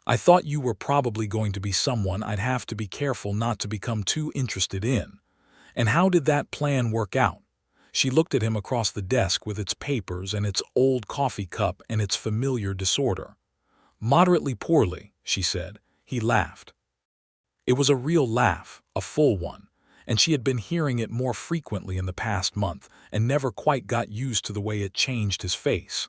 "I thought you were probably going to be someone I'd have to be careful not to become too interested in. And how did that plan work out?" She looked at him across the desk with its papers and its old coffee cup and its familiar disorder. "Moderately poorly," she said. He laughed. It was a real laugh, a full one, and she had been hearing it more frequently in the past month and never quite got used to the way it changed his face.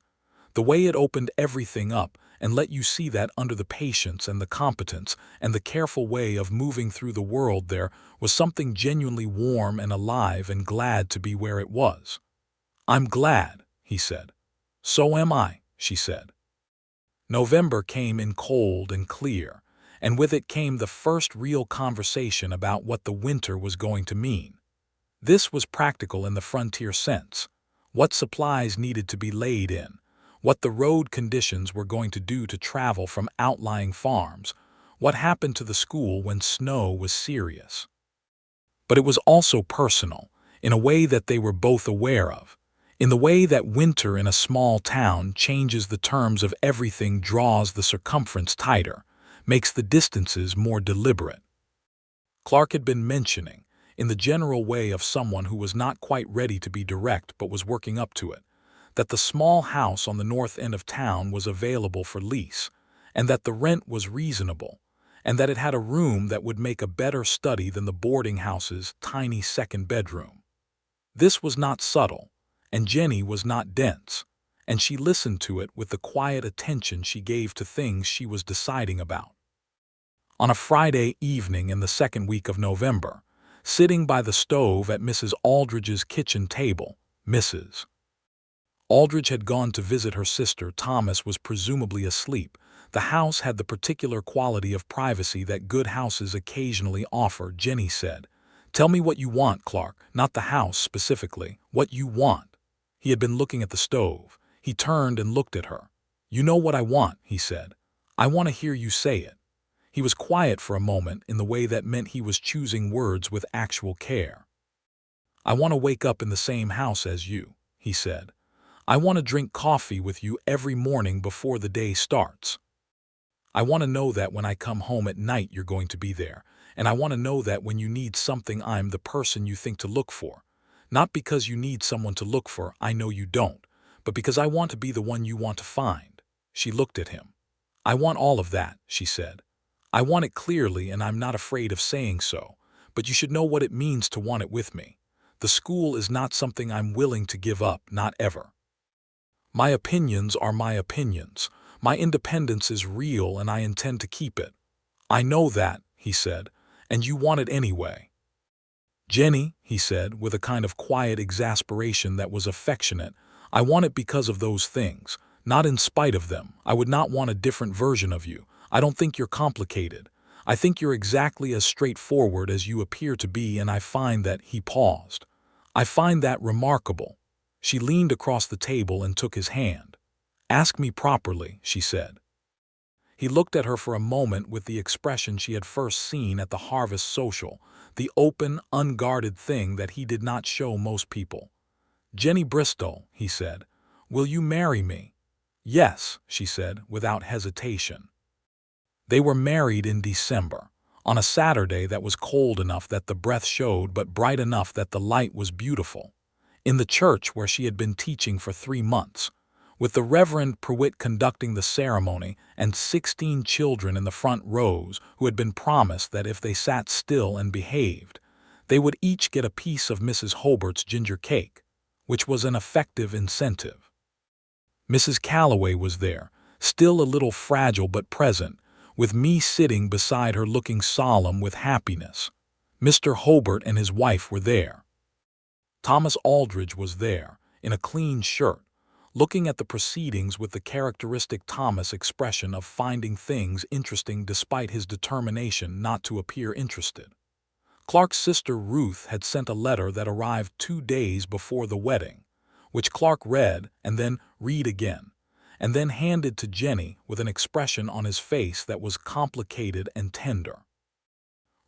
The way it opened everything up and let you see that under the patience and the competence and the careful way of moving through the world there was something genuinely warm and alive and glad to be where it was. "I'm glad," he said. "So am I," she said. November came in cold and clear, and with it came the first real conversation about what the winter was going to mean. This was practical in the frontier sense. What supplies needed to be laid in, what the road conditions were going to do to travel from outlying farms, what happened to the school when snow was serious. But it was also personal, in a way that they were both aware of, in the way that winter in a small town changes the terms of everything, draws the circumference tighter, makes the distances more deliberate. Clark had been mentioning, in the general way of someone who was not quite ready to be direct but was working up to it, that the small house on the north end of town was available for lease, and that the rent was reasonable, and that it had a room that would make a better study than the boarding house's tiny second bedroom. This was not subtle, and Jennie was not dense, and she listened to it with the quiet attention she gave to things she was deciding about. On a Friday evening in the second week of November, sitting by the stove at Mrs. Aldridge's kitchen table, Mrs. Aldridge had gone to visit her sister. Thomas was presumably asleep. The house had the particular quality of privacy that good houses occasionally offer. Jennie said, "Tell me what you want, Clark, not the house specifically, what you want." He had been looking at the stove. He turned and looked at her. "You know what I want," he said. "I want to hear you say it." He was quiet for a moment in the way that meant he was choosing words with actual care. "I want to wake up in the same house as you," he said. "I want to drink coffee with you every morning before the day starts. I want to know that when I come home at night you're going to be there, and I want to know that when you need something I'm the person you think to look for. Not because you need someone to look for, I know you don't, but because I want to be the one you want to find." She looked at him. "I want all of that," she said. "I want it clearly, and I'm not afraid of saying so, but you should know what it means to want it with me. The school is not something I'm willing to give up, not ever. My opinions are my opinions. My independence is real, and I intend to keep it." "I know that," he said, "and you want it anyway." "Jennie," he said, with a kind of quiet exasperation that was affectionate, "I want it because of those things, not in spite of them. I would not want a different version of you. I don't think you're complicated. I think you're exactly as straightforward as you appear to be, and I find that—" He paused. "I find that remarkable." She leaned across the table and took his hand. "Ask me properly," she said. He looked at her for a moment with the expression she had first seen at the harvest social, the open, unguarded thing that he did not show most people. "Jennie Bristol," he said, "will you marry me?" "Yes," she said, without hesitation. They were married in December, on a Saturday that was cold enough that the breath showed but bright enough that the light was beautiful, in the church where she had been teaching for 3 months, with the Reverend Pruitt conducting the ceremony and 16 children in the front rows who had been promised that if they sat still and behaved, they would each get a piece of Mrs. Hobart's ginger cake, which was an effective incentive. Mrs. Calloway was there, still a little fragile but present, with me sitting beside her looking solemn with happiness. Mr. Hobart and his wife were there. Thomas Aldridge was there, in a clean shirt, looking at the proceedings with the characteristic Thomas expression of finding things interesting despite his determination not to appear interested. Clark's sister Ruth had sent a letter that arrived 2 days before the wedding, which Clark read and then read again, and then handed to Jennie with an expression on his face that was complicated and tender.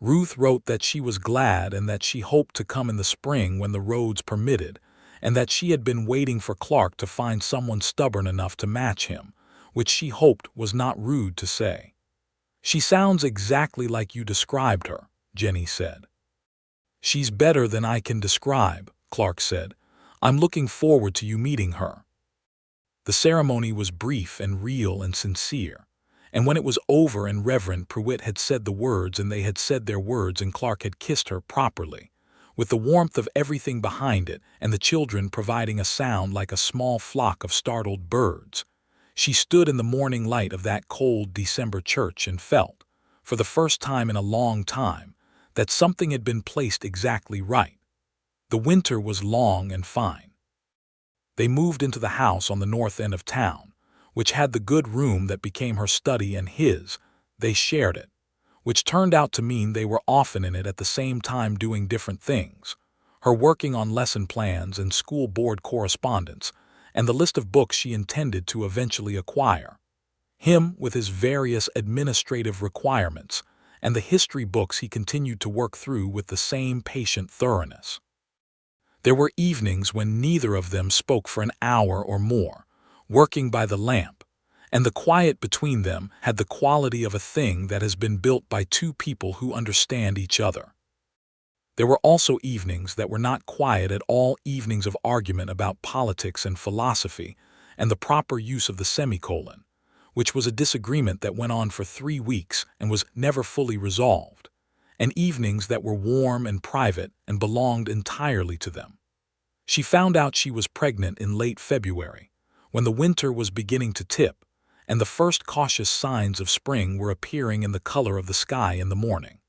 Ruth wrote that she was glad and that she hoped to come in the spring when the roads permitted, and that she had been waiting for Clark to find someone stubborn enough to match him, which she hoped was not rude to say. "She sounds exactly like you described her," Jennie said. "She's better than I can describe," Clark said. "I'm looking forward to you meeting her." The ceremony was brief and real and sincere, and when it was over and Reverend Pruitt had said the words and they had said their words and Clark had kissed her properly, with the warmth of everything behind it and the children providing a sound like a small flock of startled birds, she stood in the morning light of that cold December church and felt, for the first time in a long time, that something had been placed exactly right. The winter was long and fine. They moved into the house on the north end of town, which had the good room that became her study and his. They shared it, which turned out to mean they were often in it at the same time doing different things, her working on lesson plans and school board correspondence, and the list of books she intended to eventually acquire, him with his various administrative requirements, and the history books he continued to work through with the same patient thoroughness. There were evenings when neither of them spoke for an hour or more, working by the lamp, and the quiet between them had the quality of a thing that has been built by 2 people who understand each other. There were also evenings that were not quiet at all, evenings of argument about politics and philosophy and the proper use of the semicolon, which was a disagreement that went on for 3 weeks and was never fully resolved, and evenings that were warm and private and belonged entirely to them. She found out she was pregnant in late February, when the winter was beginning to tip, and the first cautious signs of spring were appearing in the color of the sky in the morning.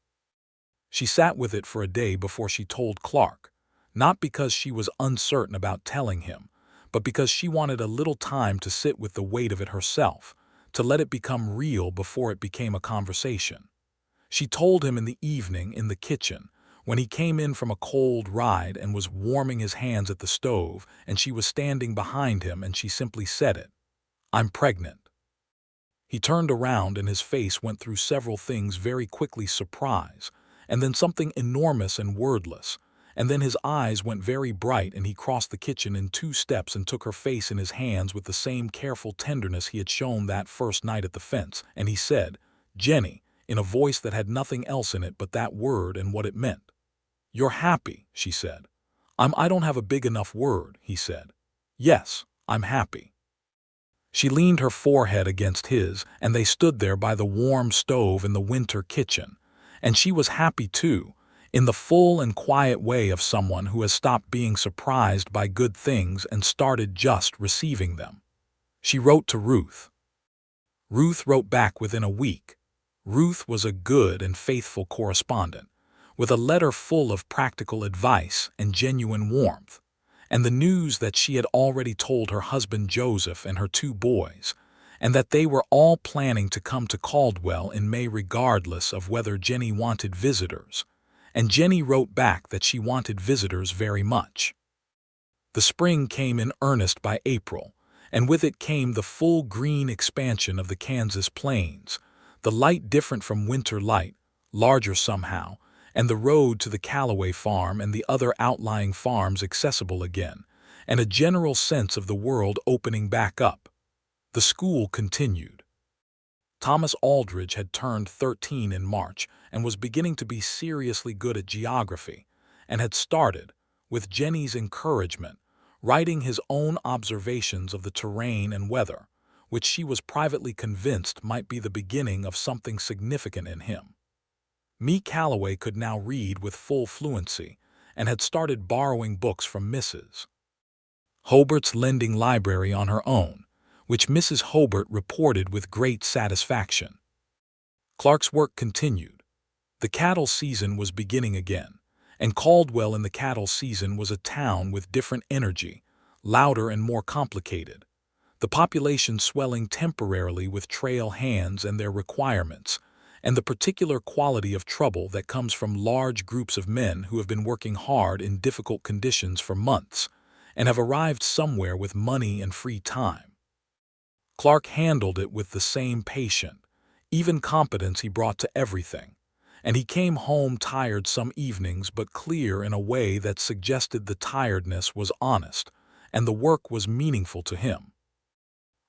She sat with it for a day before she told Clark, not because she was uncertain about telling him, but because she wanted a little time to sit with the weight of it herself, to let it become real before it became a conversation. She told him in the evening in the kitchen, when he came in from a cold ride and was warming his hands at the stove, and she was standing behind him, and she simply said it, "I'm pregnant." He turned around and his face went through several things very quickly: surprise, and then something enormous and wordless, and then his eyes went very bright and he crossed the kitchen in 2 steps and took her face in his hands with the same careful tenderness he had shown that first night at the fence, and he said, "Jennie," in a voice that had nothing else in it but that word and what it meant. "You're happy," she said. I don't have a big enough word," he said. "Yes, I'm happy." She leaned her forehead against his, and they stood there by the warm stove in the winter kitchen. And she was happy too, in the full and quiet way of someone who has stopped being surprised by good things and started just receiving them. She wrote to Ruth. Ruth wrote back within a week. Ruth was a good and faithful correspondent, with a letter full of practical advice and genuine warmth, and the news that she had already told her husband Joseph and her 2 boys, and that they were all planning to come to Caldwell in May regardless of whether Jennie wanted visitors, and Jennie wrote back that she wanted visitors very much. The spring came in earnest by April, and with it came the full green expansion of the Kansas plains, the light different from winter light, larger somehow, and the road to the Callaway farm and the other outlying farms accessible again, and a general sense of the world opening back up. The school continued. Thomas Aldridge had turned 13 in March and was beginning to be seriously good at geography, and had started, with Jennie's encouragement, writing his own observations of the terrain and weather, which she was privately convinced might be the beginning of something significant in him. Callaway could now read with full fluency, and had started borrowing books from Mrs. Hobart's lending library on her own, which Mrs. Hobart reported with great satisfaction. Clark's work continued. The cattle season was beginning again, and Caldwell in the cattle season was a town with different energy, louder and more complicated, the population swelling temporarily with trail hands and their requirements, and the particular quality of trouble that comes from large groups of men who have been working hard in difficult conditions for months, and have arrived somewhere with money and free time. Clark handled it with the same patient, even competence he brought to everything, and he came home tired some evenings but clear in a way that suggested the tiredness was honest and the work was meaningful to him.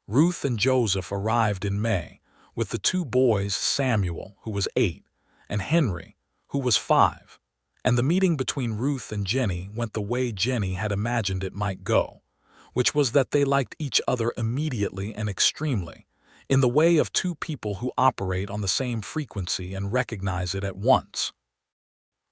Ruth and Joseph arrived in May, with the 2 boys, Samuel, who was 8, and Henry, who was 5, and the meeting between Ruth and Jennie went the way Jennie had imagined it might go, which was that they liked each other immediately and extremely, in the way of 2 people who operate on the same frequency and recognize it at once.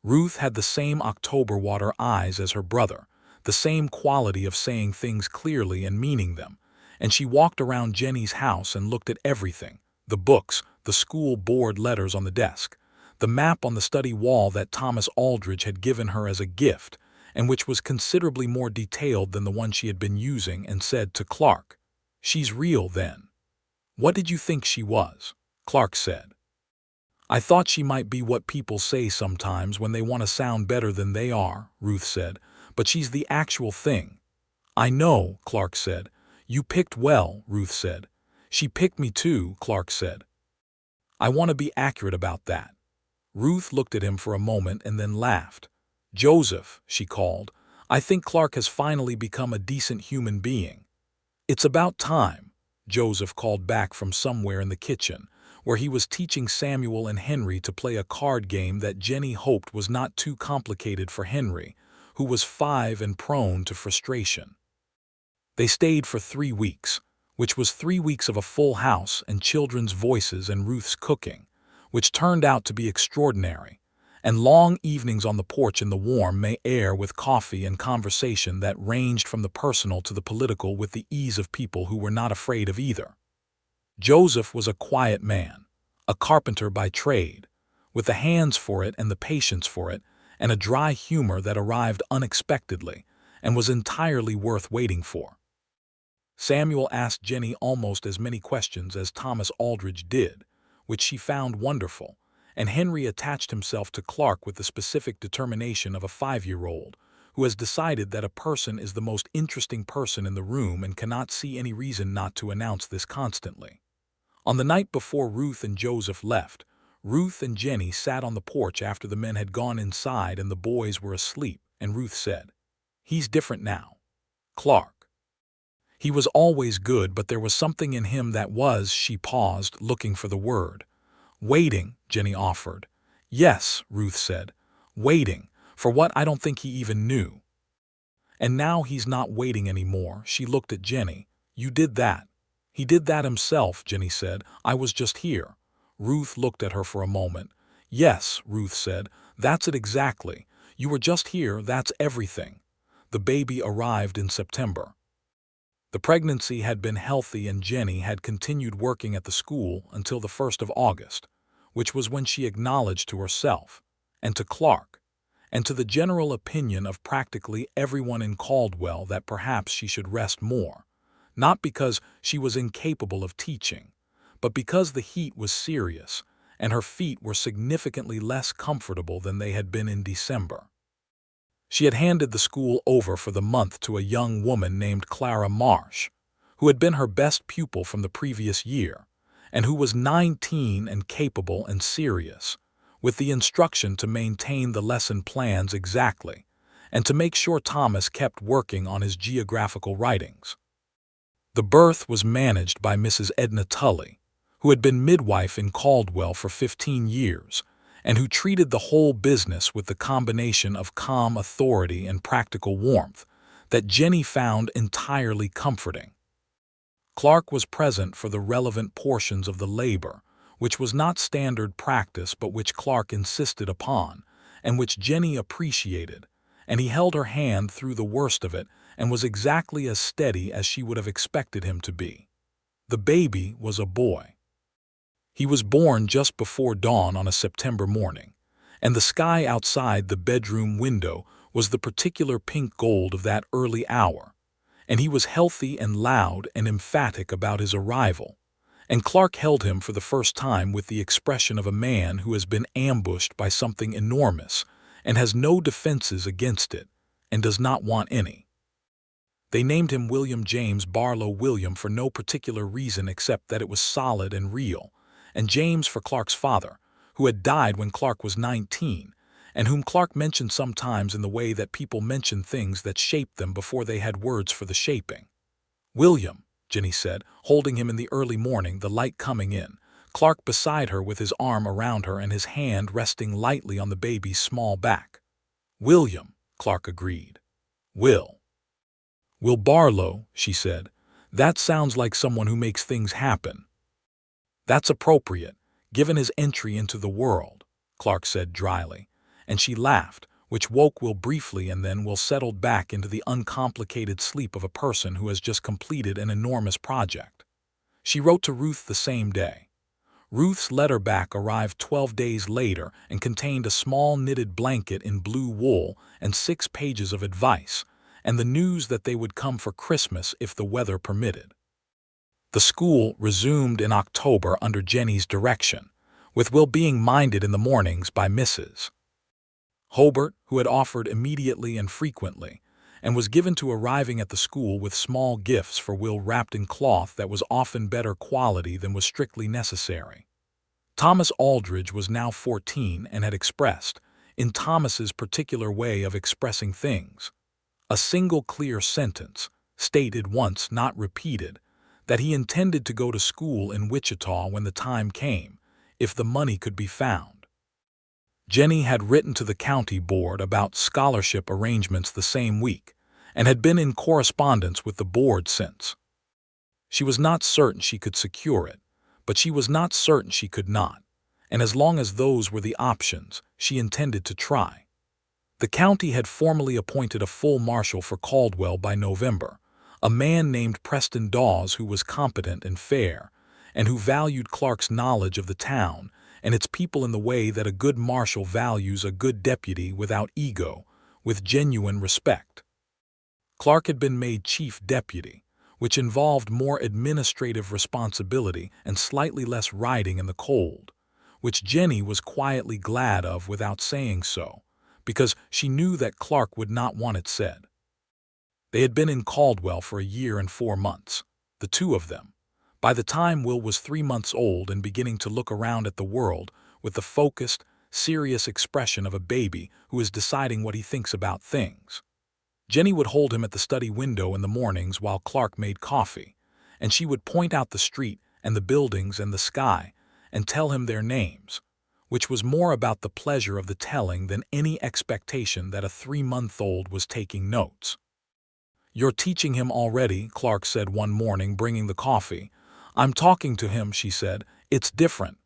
Ruth had the same October water eyes as her brother, the same quality of saying things clearly and meaning them, and she walked around Jennie's house and looked at everything: the books, the school board letters on the desk, the map on the study wall that Thomas Aldridge had given her as a gift, and which was considerably more detailed than the one she had been using, and said to Clark, "She's real, then." "What did you think she was?" Clark said. "I thought she might be what people say sometimes when they want to sound better than they are," Ruth said, "but she's the actual thing." "I know," Clark said. "You picked well," Ruth said. "She picked me too," Clark said. "I want to be accurate about that." Ruth looked at him for a moment and then laughed. "Joseph," she called, "I think Clark has finally become a decent human being." "It's about time," Joseph called back from somewhere in the kitchen, where he was teaching Samuel and Henry to play a card game that Jennie hoped was not too complicated for Henry, who was 5 and prone to frustration. They stayed for 3 weeks, which was 3 weeks of a full house and children's voices and Ruth's cooking, which turned out to be extraordinary, and long evenings on the porch in the warm May air with coffee and conversation that ranged from the personal to the political with the ease of people who were not afraid of either. Joseph was a quiet man, a carpenter by trade, with the hands for it and the patience for it, and a dry humor that arrived unexpectedly and was entirely worth waiting for. Samuel asked Jennie almost as many questions as Thomas Aldridge did, which she found wonderful, and Henry attached himself to Clark with the specific determination of a 5-year-old who has decided that a person is the most interesting person in the room and cannot see any reason not to announce this constantly. On the night before Ruth and Joseph left, Ruth and Jennie sat on the porch after the men had gone inside and the boys were asleep, and Ruth said, "He's different now. Clark. He was always good, but there was something in him that was—" She paused, looking for the word. "Waiting," Jennie offered. "Yes," Ruth said. "Waiting. For what I don't think he even knew. And now he's not waiting anymore." She looked at Jennie. "You did that." "He did that himself," Jennie said. "I was just here." Ruth looked at her for a moment. "Yes," Ruth said. "That's it exactly. You were just here, that's everything." The baby arrived in September. The pregnancy had been healthy and Jennie had continued working at the school until the 1st of August, which was when she acknowledged to herself, and to Clark, and to the general opinion of practically everyone in Caldwell that perhaps she should rest more, not because she was incapable of teaching, but because the heat was serious and her feet were significantly less comfortable than they had been in December. She had handed the school over for the month to a young woman named Clara Marsh, who had been her best pupil from the previous year, and who was 19 and capable and serious, with the instruction to maintain the lesson plans exactly, and to make sure Thomas kept working on his geographical writings. The birth was managed by Mrs. Edna Tully, who had been midwife in Caldwell for 15 years, and who treated the whole business with the combination of calm authority and practical warmth that Jennie found entirely comforting. Clark was present for the relevant portions of the labor, which was not standard practice but which Clark insisted upon, and which Jennie appreciated, and he held her hand through the worst of it and was exactly as steady as she would have expected him to be. The baby was a boy. He was born just before dawn on a September morning, and the sky outside the bedroom window was the particular pink gold of that early hour, and he was healthy and loud and emphatic about his arrival, and Clark held him for the first time with the expression of a man who has been ambushed by something enormous and has no defenses against it and does not want any. They named him William James Barlow William for no particular reason except that it was solid and real, and James for Clark's father, who had died when Clark was 19, and whom Clark mentioned sometimes in the way that people mention things that shaped them before they had words for the shaping. "William," Jennie said, holding him in the early morning, the light coming in, Clark beside her with his arm around her and his hand resting lightly on the baby's small back. "William," Clark agreed. "Will Barlow," she said. "That sounds like someone who makes things happen." "That's appropriate, given his entry into the world," Clark said dryly, and she laughed, which woke Will briefly and then Will settled back into the uncomplicated sleep of a person who has just completed an enormous project. She wrote to Ruth the same day. Ruth's letter back arrived 12 days later and contained a small knitted blanket in blue wool and 6 pages of advice, and the news that they would come for Christmas if the weather permitted. The school resumed in October under Jennie's direction, with Will being minded in the mornings by Mrs. Hobart, who had offered immediately and frequently, and was given to arriving at the school with small gifts for Will wrapped in cloth that was often better quality than was strictly necessary. Thomas Aldridge was now 14 and had expressed, in Thomas's particular way of expressing things, a single clear sentence, stated once not repeated, that he intended to go to school in Wichita when the time came, if the money could be found. Jennie had written to the county board about scholarship arrangements the same week, and had been in correspondence with the board since. She was not certain she could secure it, but she was not certain she could not, and as long as those were the options, she intended to try. The county had formally appointed a full marshal for Caldwell by November, a man named Preston Dawes who was competent and fair, and who valued Clark's knowledge of the town and its people in the way that a good marshal values a good deputy, without ego, with genuine respect. Clark had been made chief deputy, which involved more administrative responsibility and slightly less riding in the cold, which Jennie was quietly glad of without saying so, because she knew that Clark would not want it said. They had been in Caldwell for a year and 4 months, the two of them. By the time Will was 3 months old and beginning to look around at the world with the focused, serious expression of a baby who is deciding what he thinks about things. Jennie would hold him at the study window in the mornings while Clark made coffee, and she would point out the street and the buildings and the sky and tell him their names, which was more about the pleasure of the telling than any expectation that a 3-month-old was taking notes. "You're teaching him already," Clark said one morning, bringing the coffee. "I'm talking to him," she said. "It's different."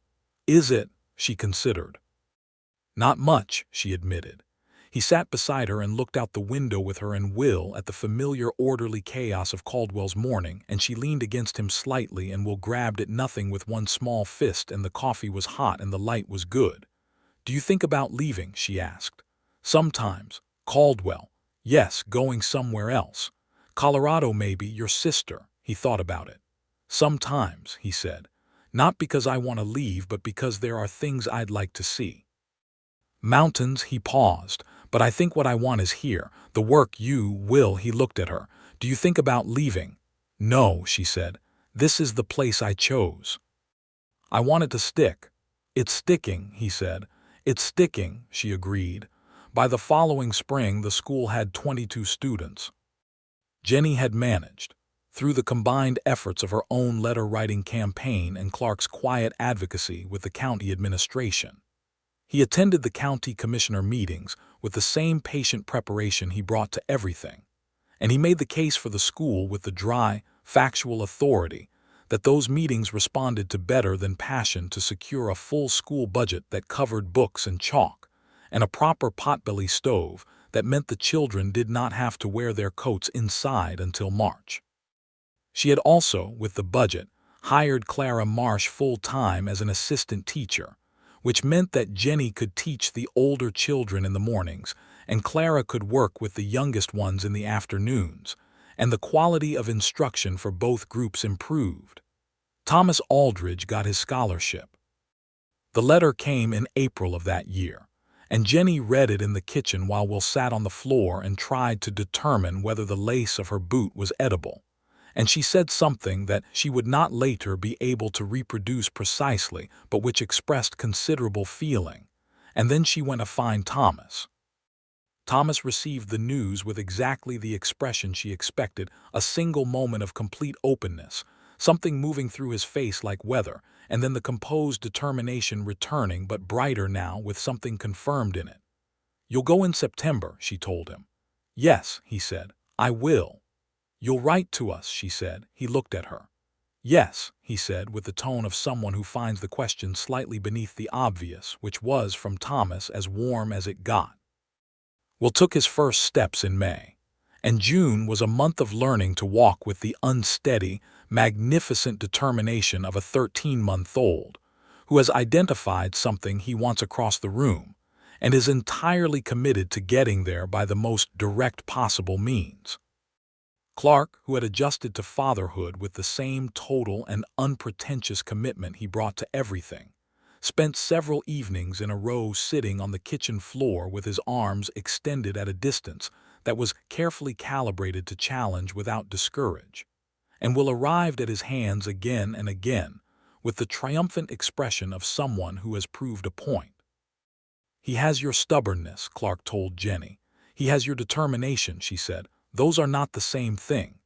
"Is it?" she considered. "Not much," she admitted. He sat beside her and looked out the window with her and Will at the familiar orderly chaos of Caldwell's morning, and she leaned against him slightly and Will grabbed at nothing with one small fist, and the coffee was hot and the light was good. "Do you think about leaving?" she asked. "Sometimes." "Caldwell?" "Yes, going somewhere else. Colorado maybe, your sister." He thought about it. "Sometimes," he said. "Not because I want to leave, but because there are things I'd like to see." "Mountains," he paused. "But I think what I want is here. The work you, Will." He looked at her. "Do you think about leaving?" "No," she said. "This is the place I chose. I want it to stick." "It's sticking," he said. "It's sticking," she agreed. By the following spring, the school had 22 students. Jennie had managed, through the combined efforts of her own letter-writing campaign and Clark's quiet advocacy with the county administration. He attended the county commissioner meetings with the same patient preparation he brought to everything, and he made the case for the school with the dry, factual authority that those meetings responded to better than passion to secure a full school budget that covered books and chalk, and a proper potbelly stove that meant the children did not have to wear their coats inside until March. She had also, with the budget, hired Clara Marsh full-time as an assistant teacher, which meant that Jennie could teach the older children in the mornings, and Clara could work with the youngest ones in the afternoons, and the quality of instruction for both groups improved. Thomas Aldridge got his scholarship. The letter came in April of that year, and Jennie read it in the kitchen while Will sat on the floor and tried to determine whether the lace of her boot was edible. And she said something that she would not later be able to reproduce precisely, but which expressed considerable feeling. And then she went to find Thomas. Thomas received the news with exactly the expression she expected, a single moment of complete openness, something moving through his face like weather, and then the composed determination returning, but brighter now with something confirmed in it. "You'll go in September," she told him. "Yes," he said, "I will." "You'll write to us," she said. He looked at her. "Yes," he said, with the tone of someone who finds the question slightly beneath the obvious, which was, from Thomas, as warm as it got. Will took his first steps in May, and June was a month of learning to walk with the unsteady, magnificent determination of a 13-month-old who has identified something he wants across the room and is entirely committed to getting there by the most direct possible means. Clark, who had adjusted to fatherhood with the same total and unpretentious commitment he brought to everything, spent several evenings in a row sitting on the kitchen floor with his arms extended at a distance that was carefully calibrated to challenge without discourage, and Will arrived at his hands again and again with the triumphant expression of someone who has proved a point. "He has your stubbornness," Clark told Jennie. "He has your determination," she said. "Those are not the same thing."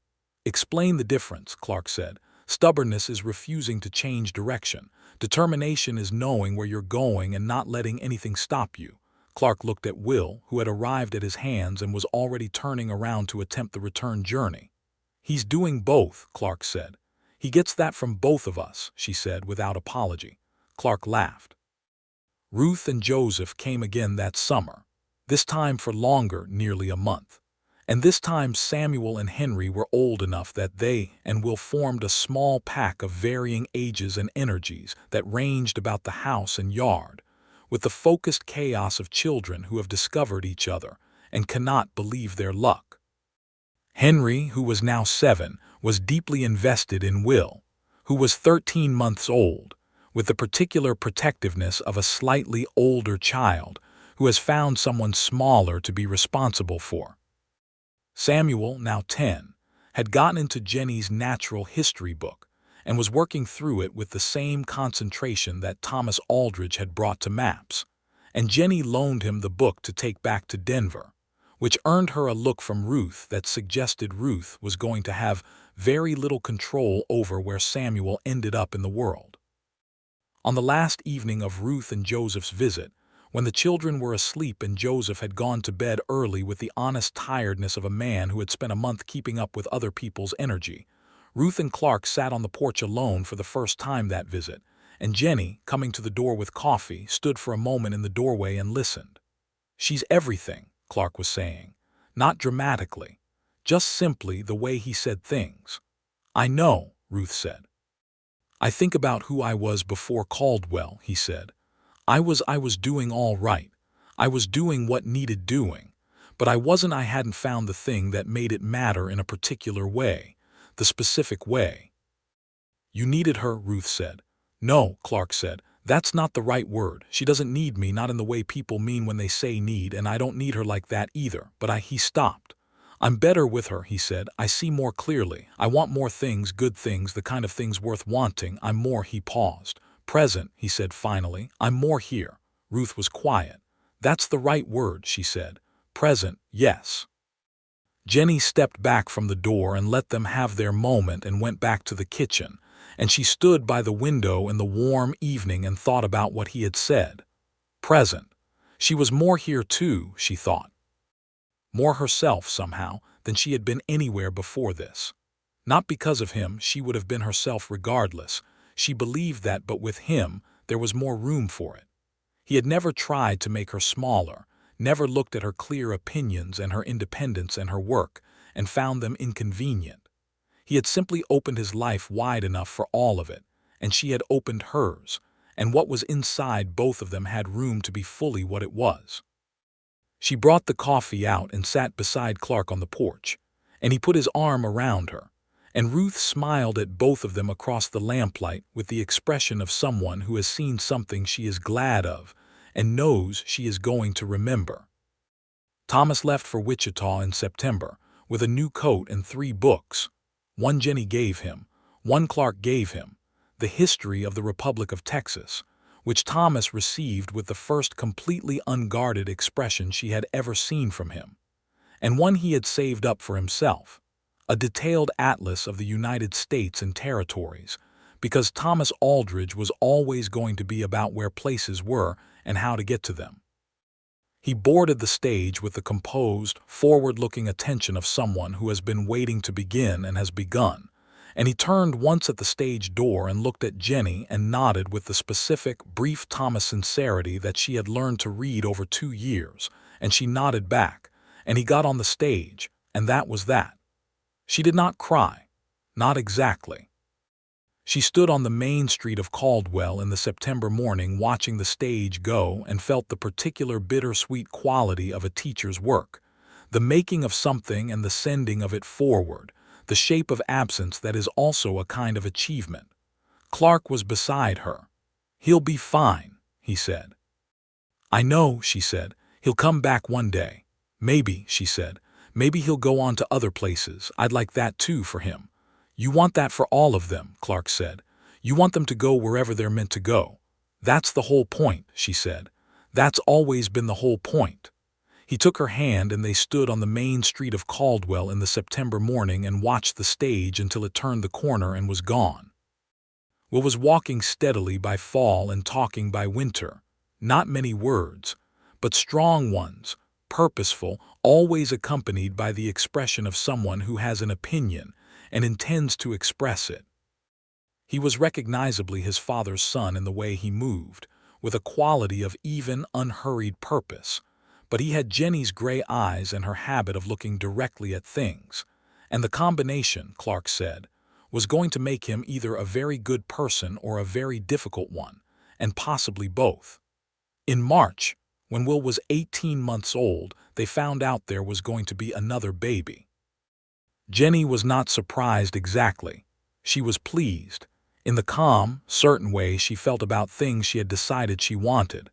"Explain the difference," Clark said. "Stubbornness is refusing to change direction. Determination is knowing where you're going and not letting anything stop you." Clark looked at Will, who had arrived at his hands and was already turning around to attempt the return journey. "He's doing both," Clark said. "He gets that from both of us," she said without apology. Clark laughed. Ruth and Joseph came again that summer, this time for longer, nearly a month, And this time Samuel and Henry were old enough that they and Will formed a small pack of varying ages and energies that ranged about the house and yard, with the focused chaos of children who have discovered each other and cannot believe their luck. Henry, who was now 7, was deeply invested in Will, who was 13 months old, with the particular protectiveness of a slightly older child who has found someone smaller to be responsible for. Samuel, now 10, had gotten into Jennie's natural history book and was working through it with the same concentration that Thomas Aldridge had brought to maps, and Jennie loaned him the book to take back to Denver, which earned her a look from Ruth that suggested Ruth was going to have very little control over where Samuel ended up in the world. On the last evening of Ruth and Joseph's visit, when the children were asleep and Joseph had gone to bed early with the honest tiredness of a man who had spent a month keeping up with other people's energy, Ruth and Clark sat on the porch alone for the first time that visit, and Jennie, coming to the door with coffee, stood for a moment in the doorway and listened. "She's everything," Clark was saying, not dramatically, just simply the way he said things. "I know," Ruth said. "I think about who I was before Caldwell," he said. I was doing all right. I was doing what needed doing. But I hadn't found the thing that made it matter in a particular way, the specific way." "You needed her," Ruth said. "No," Clark said. "That's not the right word. She doesn't need me, not in the way people mean when they say need, and I don't need her like that either." He stopped. "I'm better with her," he said. "I see more clearly. I want more things, good things, the kind of things worth wanting. I'm more," he paused. "Present," he said finally. "I'm more here." Ruth was quiet. "That's the right word," she said. "Present, yes." Jennie stepped back from the door and let them have their moment and went back to the kitchen, and she stood by the window in the warm evening and thought about what he had said. Present. She was more here too, she thought. More herself, somehow, than she had been anywhere before this. Not because of him, she would have been herself regardless. She believed that, but with him, there was more room for it. He had never tried to make her smaller, never looked at her clear opinions and her independence and her work, and found them inconvenient. He had simply opened his life wide enough for all of it, and she had opened hers, and what was inside both of them had room to be fully what it was. She brought the coffee out and sat beside Clark on the porch, and he put his arm around her, and Ruth smiled at both of them across the lamplight with the expression of someone who has seen something she is glad of and knows she is going to remember. Thomas left for Wichita in September with a new coat and 3 books. One Jennie gave him, one Clark gave him, The History of the Republic of Texas, which Thomas received with the first completely unguarded expression she had ever seen from him, and one he had saved up for himself, a detailed atlas of the United States and territories, because Thomas Aldridge was always going to be about where places were and how to get to them. He boarded the stage with the composed, forward-looking attention of someone who has been waiting to begin and has begun, and he turned once at the stage door and looked at Jennie and nodded with the specific, brief Thomas sincerity that she had learned to read over 2 years, and she nodded back, and he got on the stage, and that was that. She did not cry. Not exactly. She stood on the main street of Caldwell in the September morning watching the stage go and felt the particular bittersweet quality of a teacher's work, the making of something and the sending of it forward, the shape of absence that is also a kind of achievement. Clark was beside her. "He'll be fine," he said. "I know," she said. "He'll come back one day. Maybe," she said. "Maybe he'll go on to other places. I'd like that too for him." "You want that for all of them," Clark said. "You want them to go wherever they're meant to go. That's the whole point," she said. "That's always been the whole point." He took her hand and they stood on the main street of Caldwell in the September morning and watched the stage until it turned the corner and was gone. Will was walking steadily by fall and talking by winter. Not many words, but strong ones, purposeful, always accompanied by the expression of someone who has an opinion and intends to express it. He was recognizably his father's son in the way he moved, with a quality of even, unhurried purpose, but he had Jennie's gray eyes and her habit of looking directly at things, and the combination, Clark said, was going to make him either a very good person or a very difficult one, and possibly both. In March, when Will was 18 months old, they found out there was going to be another baby. Jennie was not surprised exactly. She was pleased, in the calm, certain way she felt about things she had decided she wanted.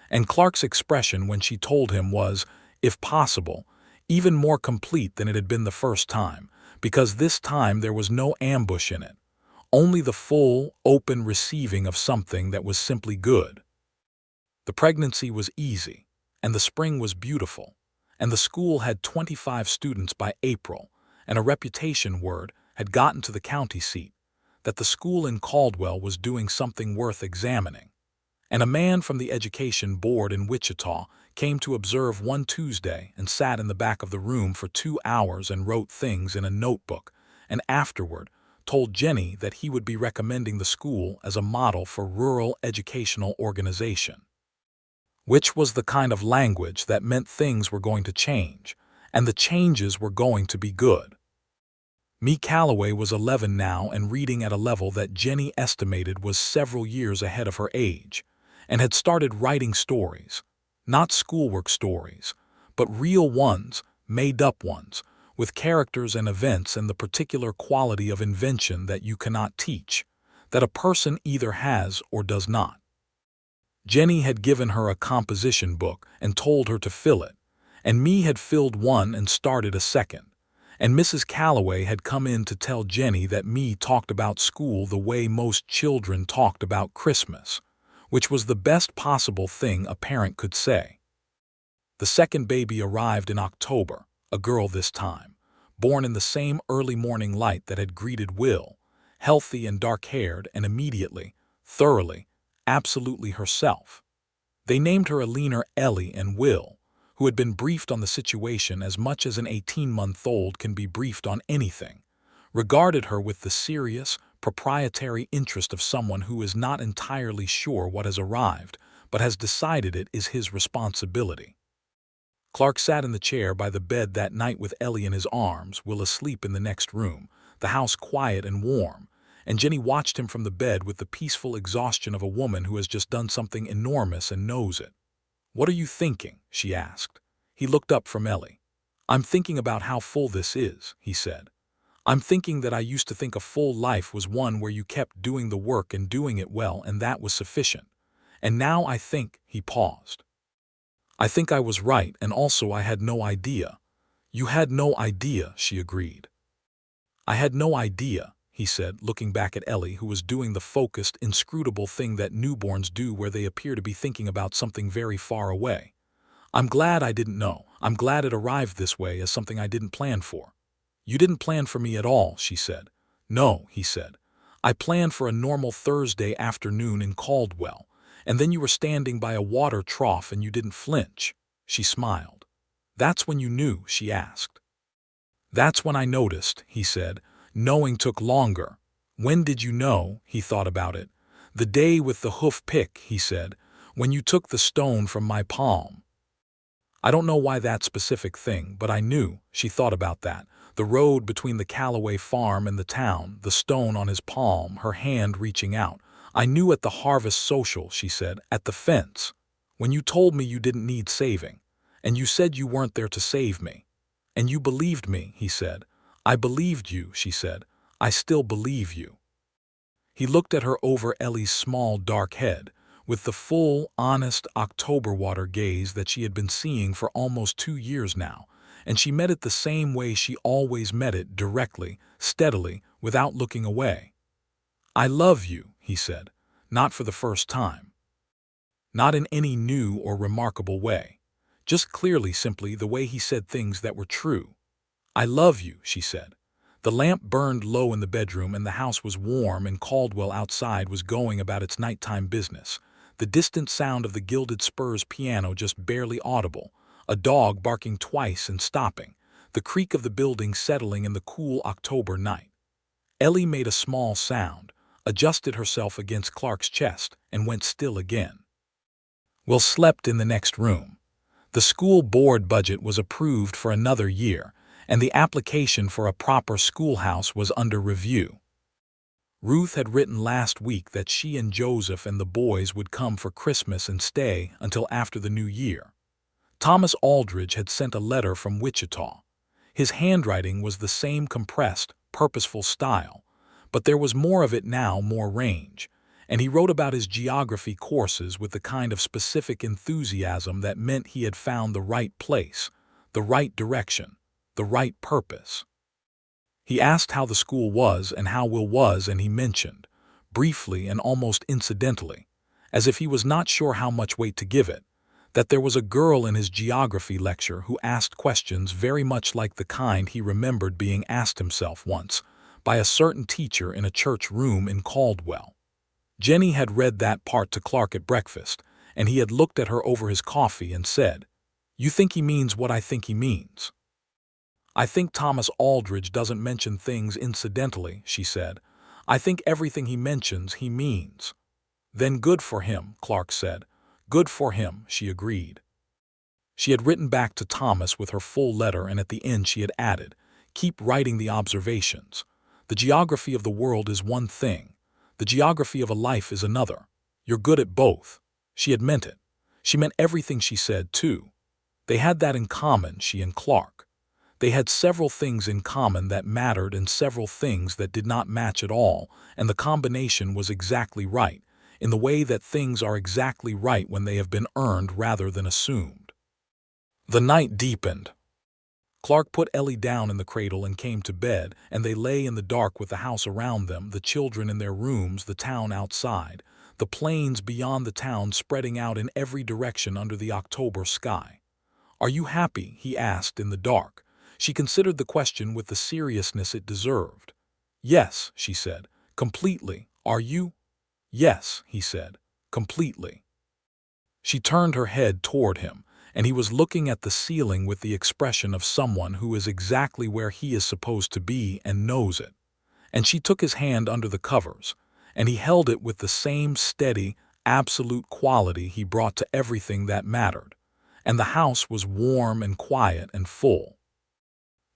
And Clark's expression when she told him was, if possible, even more complete than it had been the first time, because this time there was no ambush in it, only the full, open receiving of something that was simply good. The pregnancy was easy, and the spring was beautiful, and the school had 25 students by April, and a reputation word had gotten to the county seat that the school in Caldwell was doing something worth examining. And a man from the education board in Wichita came to observe one Tuesday and sat in the back of the room for 2 hours and wrote things in a notebook, and afterward told Jennie that he would be recommending the school as a model for rural educational organization. Which was the kind of language that meant things were going to change, and the changes were going to be good. Me Calloway was 11 now and reading at a level that Jennie estimated was several years ahead of her age, and had started writing stories, not schoolwork stories, but real ones, made-up ones, with characters and events and the particular quality of invention that you cannot teach, that a person either has or does not. Jennie had given her a composition book and told her to fill it, and me had filled one and started a second, and Mrs. Calloway had come in to tell Jennie that me talked about school the way most children talked about Christmas, which was the best possible thing a parent could say. The second baby arrived in October, a girl this time, born in the same early morning light that had greeted Will, healthy and dark-haired and immediately, thoroughly, absolutely herself. They named her a leaner Ellie, and Will, who had been briefed on the situation as much as an 18-month-old can be briefed on anything, regarded her with the serious, proprietary interest of someone who is not entirely sure what has arrived, but has decided it is his responsibility. Clark sat in the chair by the bed that night with Ellie in his arms, Will asleep in the next room, the house quiet and warm, and Jennie watched him from the bed with the peaceful exhaustion of a woman who has just done something enormous and knows it. "What are you thinking?" she asked. He looked up from Ellie. "I'm thinking about how full this is," he said. "I'm thinking that I used to think a full life was one where you kept doing the work and doing it well and that was sufficient. And now I think," he paused. "I think I was right, and also I had no idea." "You had no idea," she agreed. "I had no idea," he said, looking back at Ellie, who was doing the focused, inscrutable thing that newborns do where they appear to be thinking about something very far away. "I'm glad I didn't know. I'm glad it arrived this way as something I didn't plan for." "You didn't plan for me at all," she said. "No," he said. "I planned for a normal Thursday afternoon in Caldwell, and then you were standing by a water trough and you didn't flinch." She smiled. "That's when you knew?" she asked. "That's when I noticed," he said. "Knowing took longer." "When did you know?" He thought about it. "The day with the hoof pick," he said, "when you took the stone from my palm." "I don't know why that specific thing, but I knew." She thought about that. The road between the Calloway farm and the town, the stone on his palm, her hand reaching out. "I knew at the harvest social," she said, "at the fence, when you told me you didn't need saving, and you said you weren't there to save me. And you believed me," he said. "I believed you," she said. "I still believe you." He looked at her over Ellie's small dark head, with the full, honest October water gaze that she had been seeing for almost 2 years now, and she met it the same way she always met it, directly, steadily, without looking away. "I love you," he said, not for the first time. Not in any new or remarkable way. Just clearly, simply, the way he said things that were true. "I love you," she said. The lamp burned low in the bedroom and the house was warm, and Caldwell outside was going about its nighttime business. The distant sound of the gilded spurs piano just barely audible, a dog barking twice and stopping, the creak of the building settling in the cool October night. Ellie made a small sound, adjusted herself against Clark's chest, and went still again. Will slept in the next room. The school board budget was approved for another year, and the application for a proper schoolhouse was under review. Ruth had written last week that she and Joseph and the boys would come for Christmas and stay until after the new year. Thomas Aldridge had sent a letter from Wichita. His handwriting was the same compressed, purposeful style, but there was more of it now, more range, and he wrote about his geography courses with the kind of specific enthusiasm that meant he had found the right place, the right direction, the right purpose. He asked how the school was and how Will was, and he mentioned, briefly and almost incidentally, as if he was not sure how much weight to give it, that there was a girl in his geography lecture who asked questions very much like the kind he remembered being asked himself once by a certain teacher in a church room in Caldwell. Jennie had read that part to Clark at breakfast, and he had looked at her over his coffee and said, "You think he means what I think he means?" "I think Thomas Aldridge doesn't mention things incidentally," she said. "I think everything he mentions he means." "Then good for him," Clark said. "Good for him," she agreed. She had written back to Thomas with her full letter, and at the end she had added, "Keep writing the observations. The geography of the world is one thing. The geography of a life is another. You're good at both." She had meant it. She meant everything she said, too. They had that in common, she and Clark. They had several things in common that mattered and several things that did not match at all, and the combination was exactly right, in the way that things are exactly right when they have been earned rather than assumed. The night deepened. Clark put Ellie down in the cradle and came to bed, and they lay in the dark with the house around them, the children in their rooms, the town outside, the plains beyond the town spreading out in every direction under the October sky. "Are you happy?" he asked in the dark. She considered the question with the seriousness it deserved. "Yes," she said, "completely. Are you?" "Yes," he said, "completely." She turned her head toward him, and he was looking at the ceiling with the expression of someone who is exactly where he is supposed to be and knows it. And she took his hand under the covers, and he held it with the same steady, absolute quality he brought to everything that mattered, and the house was warm and quiet and full.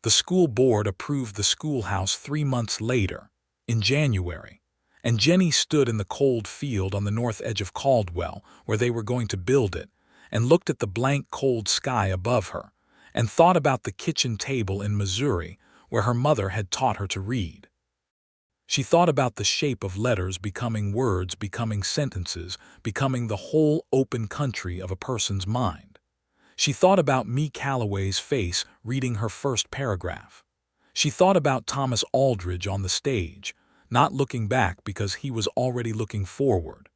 The school board approved the schoolhouse 3 months later, in January, and Jennie stood in the cold field on the north edge of Caldwell, where they were going to build it, and looked at the blank cold sky above her, and thought about the kitchen table in Missouri, where her mother had taught her to read. She thought about the shape of letters becoming words, becoming sentences, becoming the whole open country of a person's mind. She thought about Me Calloway's face reading her first paragraph. She thought about Thomas Aldridge on the stage, not looking back because he was already looking forward.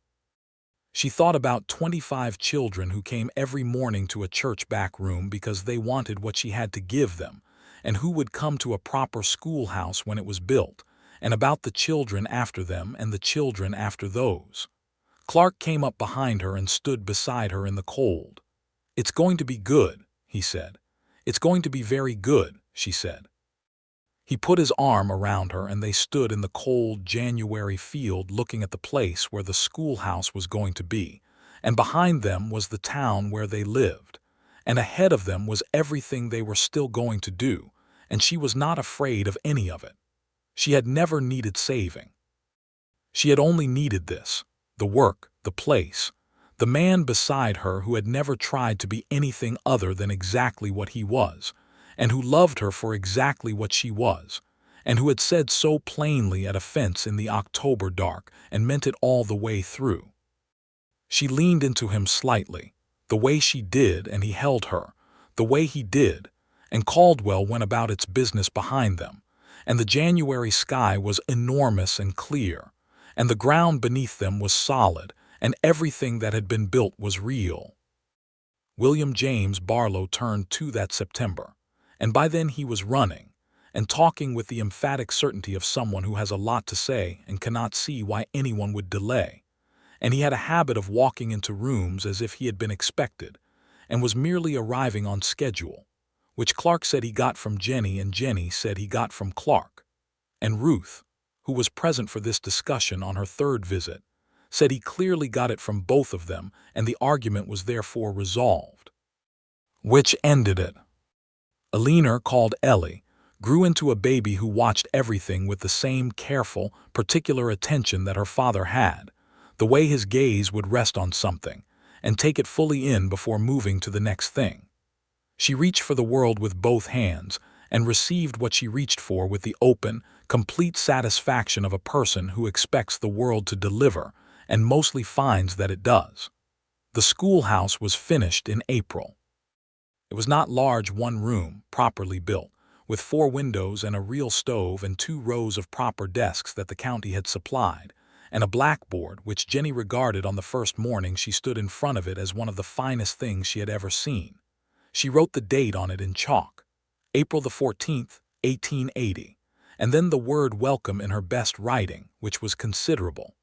She thought about 25 children who came every morning to a church back room because they wanted what she had to give them, and who would come to a proper schoolhouse when it was built, and about the children after them and the children after those. Clark came up behind her and stood beside her in the cold. "It's going to be good," he said. "It's going to be very good," she said. He put his arm around her, and they stood in the cold January field looking at the place where the schoolhouse was going to be, and behind them was the town where they lived, and ahead of them was everything they were still going to do, and she was not afraid of any of it. She had never needed saving. She had only needed this, the work, the place, the man beside her who had never tried to be anything other than exactly what he was, and who loved her for exactly what she was, and who had said so plainly at a fence in the October dark and meant it all the way through. She leaned into him slightly, the way she did, and he held her, the way he did, and Caldwell went about its business behind them, and the January sky was enormous and clear, and the ground beneath them was solid, and everything that had been built was real. William James Barlow turned 2 that September, and by then he was running, and talking with the emphatic certainty of someone who has a lot to say and cannot see why anyone would delay, and he had a habit of walking into rooms as if he had been expected, and was merely arriving on schedule, which Clark said he got from Jennie and Jennie said he got from Clark, and Ruth, who was present for this discussion on her 3rd visit, said he clearly got it from both of them, and the argument was therefore resolved. which ended it. Eleanor, called Ellie, grew into a baby who watched everything with the same careful, particular attention that her father had, the way his gaze would rest on something and take it fully in before moving to the next thing. She reached for the world with both hands and received what she reached for with the open, complete satisfaction of a person who expects the world to deliver and mostly finds that it does. The schoolhouse was finished in April. It was not large, one room, properly built, with 4 windows and a real stove and 2 rows of proper desks that the county had supplied, and a blackboard which Jennie regarded on the first morning she stood in front of it as one of the finest things she had ever seen. She wrote the date on it in chalk, April the 14th, 1880, and then the word welcome in her best writing, which was considerable.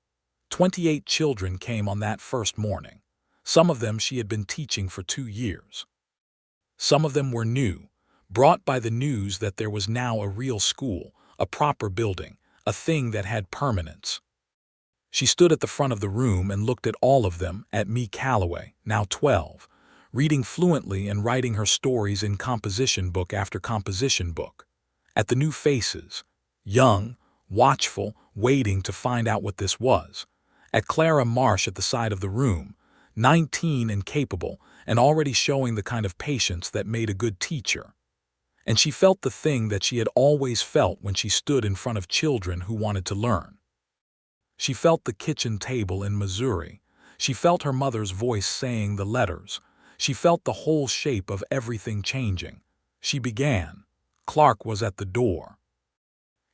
28 children came on that first morning. Some of them she had been teaching for 2 years. Some of them were new, brought by the news that there was now a real school, a proper building, a thing that had permanence. She stood at the front of the room and looked at all of them, at me Calloway, now 12, reading fluently and writing her stories in composition book after composition book, at the new faces, young, watchful, waiting to find out what this was, at Clara Marsh at the side of the room, 19 and capable, and already showing the kind of patience that made a good teacher. And she felt the thing that she had always felt when she stood in front of children who wanted to learn. She felt the kitchen table in Missouri. She felt her mother's voice saying the letters. She felt the whole shape of everything changing. She began. Clark was at the door.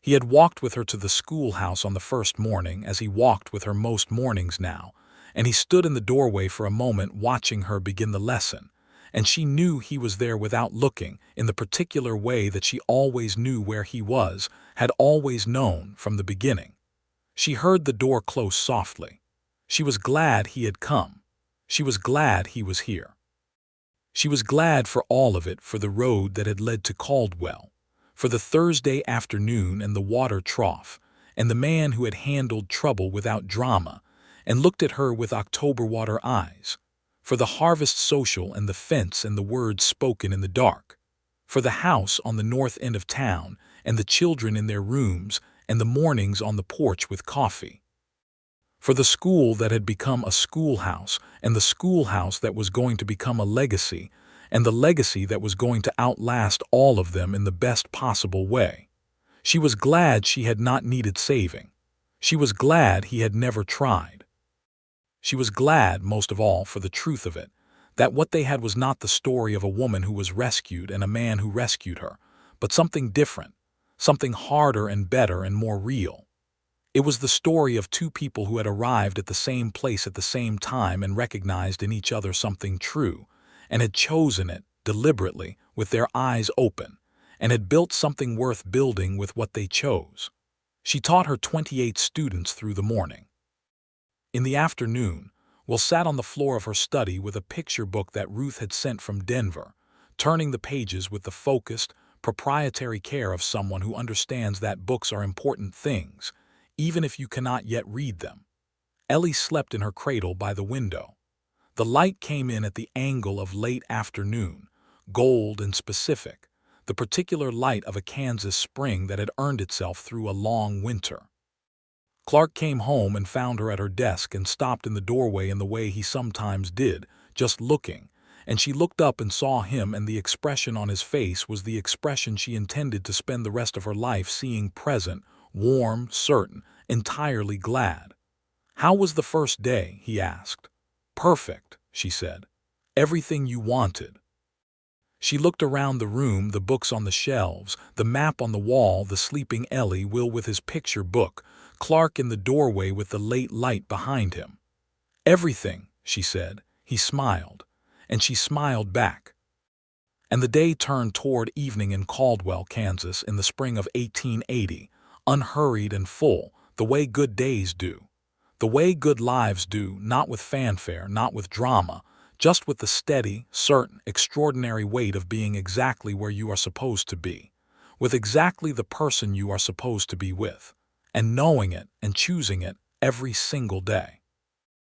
He had walked with her to the schoolhouse on the first morning, as he walked with her most mornings now, and he stood in the doorway for a moment watching her begin the lesson, and she knew he was there without looking, in the particular way that she always knew where he was, had always known from the beginning. She heard the door close softly. She was glad he had come. She was glad he was here. She was glad for all of it, for the road that had led to Caldwell, for the Thursday afternoon and the water trough, and the man who had handled trouble without drama and looked at her with October water eyes, for the harvest social and the fence and the words spoken in the dark, for the house on the north end of town and the children in their rooms and the mornings on the porch with coffee, for the school that had become a schoolhouse and the schoolhouse that was going to become a legacy and the legacy that was going to outlast all of them in the best possible way. She was glad she had not needed saving. She was glad he had never tried. She was glad, most of all, for the truth of it, that what they had was not the story of a woman who was rescued and a man who rescued her, but something different, something harder and better and more real. It was the story of 2 people who had arrived at the same place at the same time and recognized in each other something true, and had chosen it, deliberately, with their eyes open, and had built something worth building with what they chose. She taught her 28 students through the morning. In the afternoon, Will sat on the floor of her study with a picture book that Ruth had sent from Denver, turning the pages with the focused, proprietary care of someone who understands that books are important things, even if you cannot yet read them. Ellie slept in her cradle by the window. The light came in at the angle of late afternoon, gold and specific, the particular light of a Kansas spring that had earned itself through a long winter. Clark came home and found her at her desk and stopped in the doorway in the way he sometimes did, just looking, and she looked up and saw him, and the expression on his face was the expression she intended to spend the rest of her life seeing present, warm, certain, entirely glad. "How was the first day?" he asked. "Perfect," she said. "Everything you wanted." She looked around the room, the books on the shelves, the map on the wall, the sleeping Ellie, Will with his picture book, Clark in the doorway with the late light behind him. "Everything," she said. He smiled, and she smiled back. And the day turned toward evening in Caldwell, Kansas, in the spring of 1880, unhurried and full, the way good days do, the way good lives do, not with fanfare, not with drama, just with the steady, certain, extraordinary weight of being exactly where you are supposed to be, with exactly the person you are supposed to be with, and knowing it and choosing it every single day.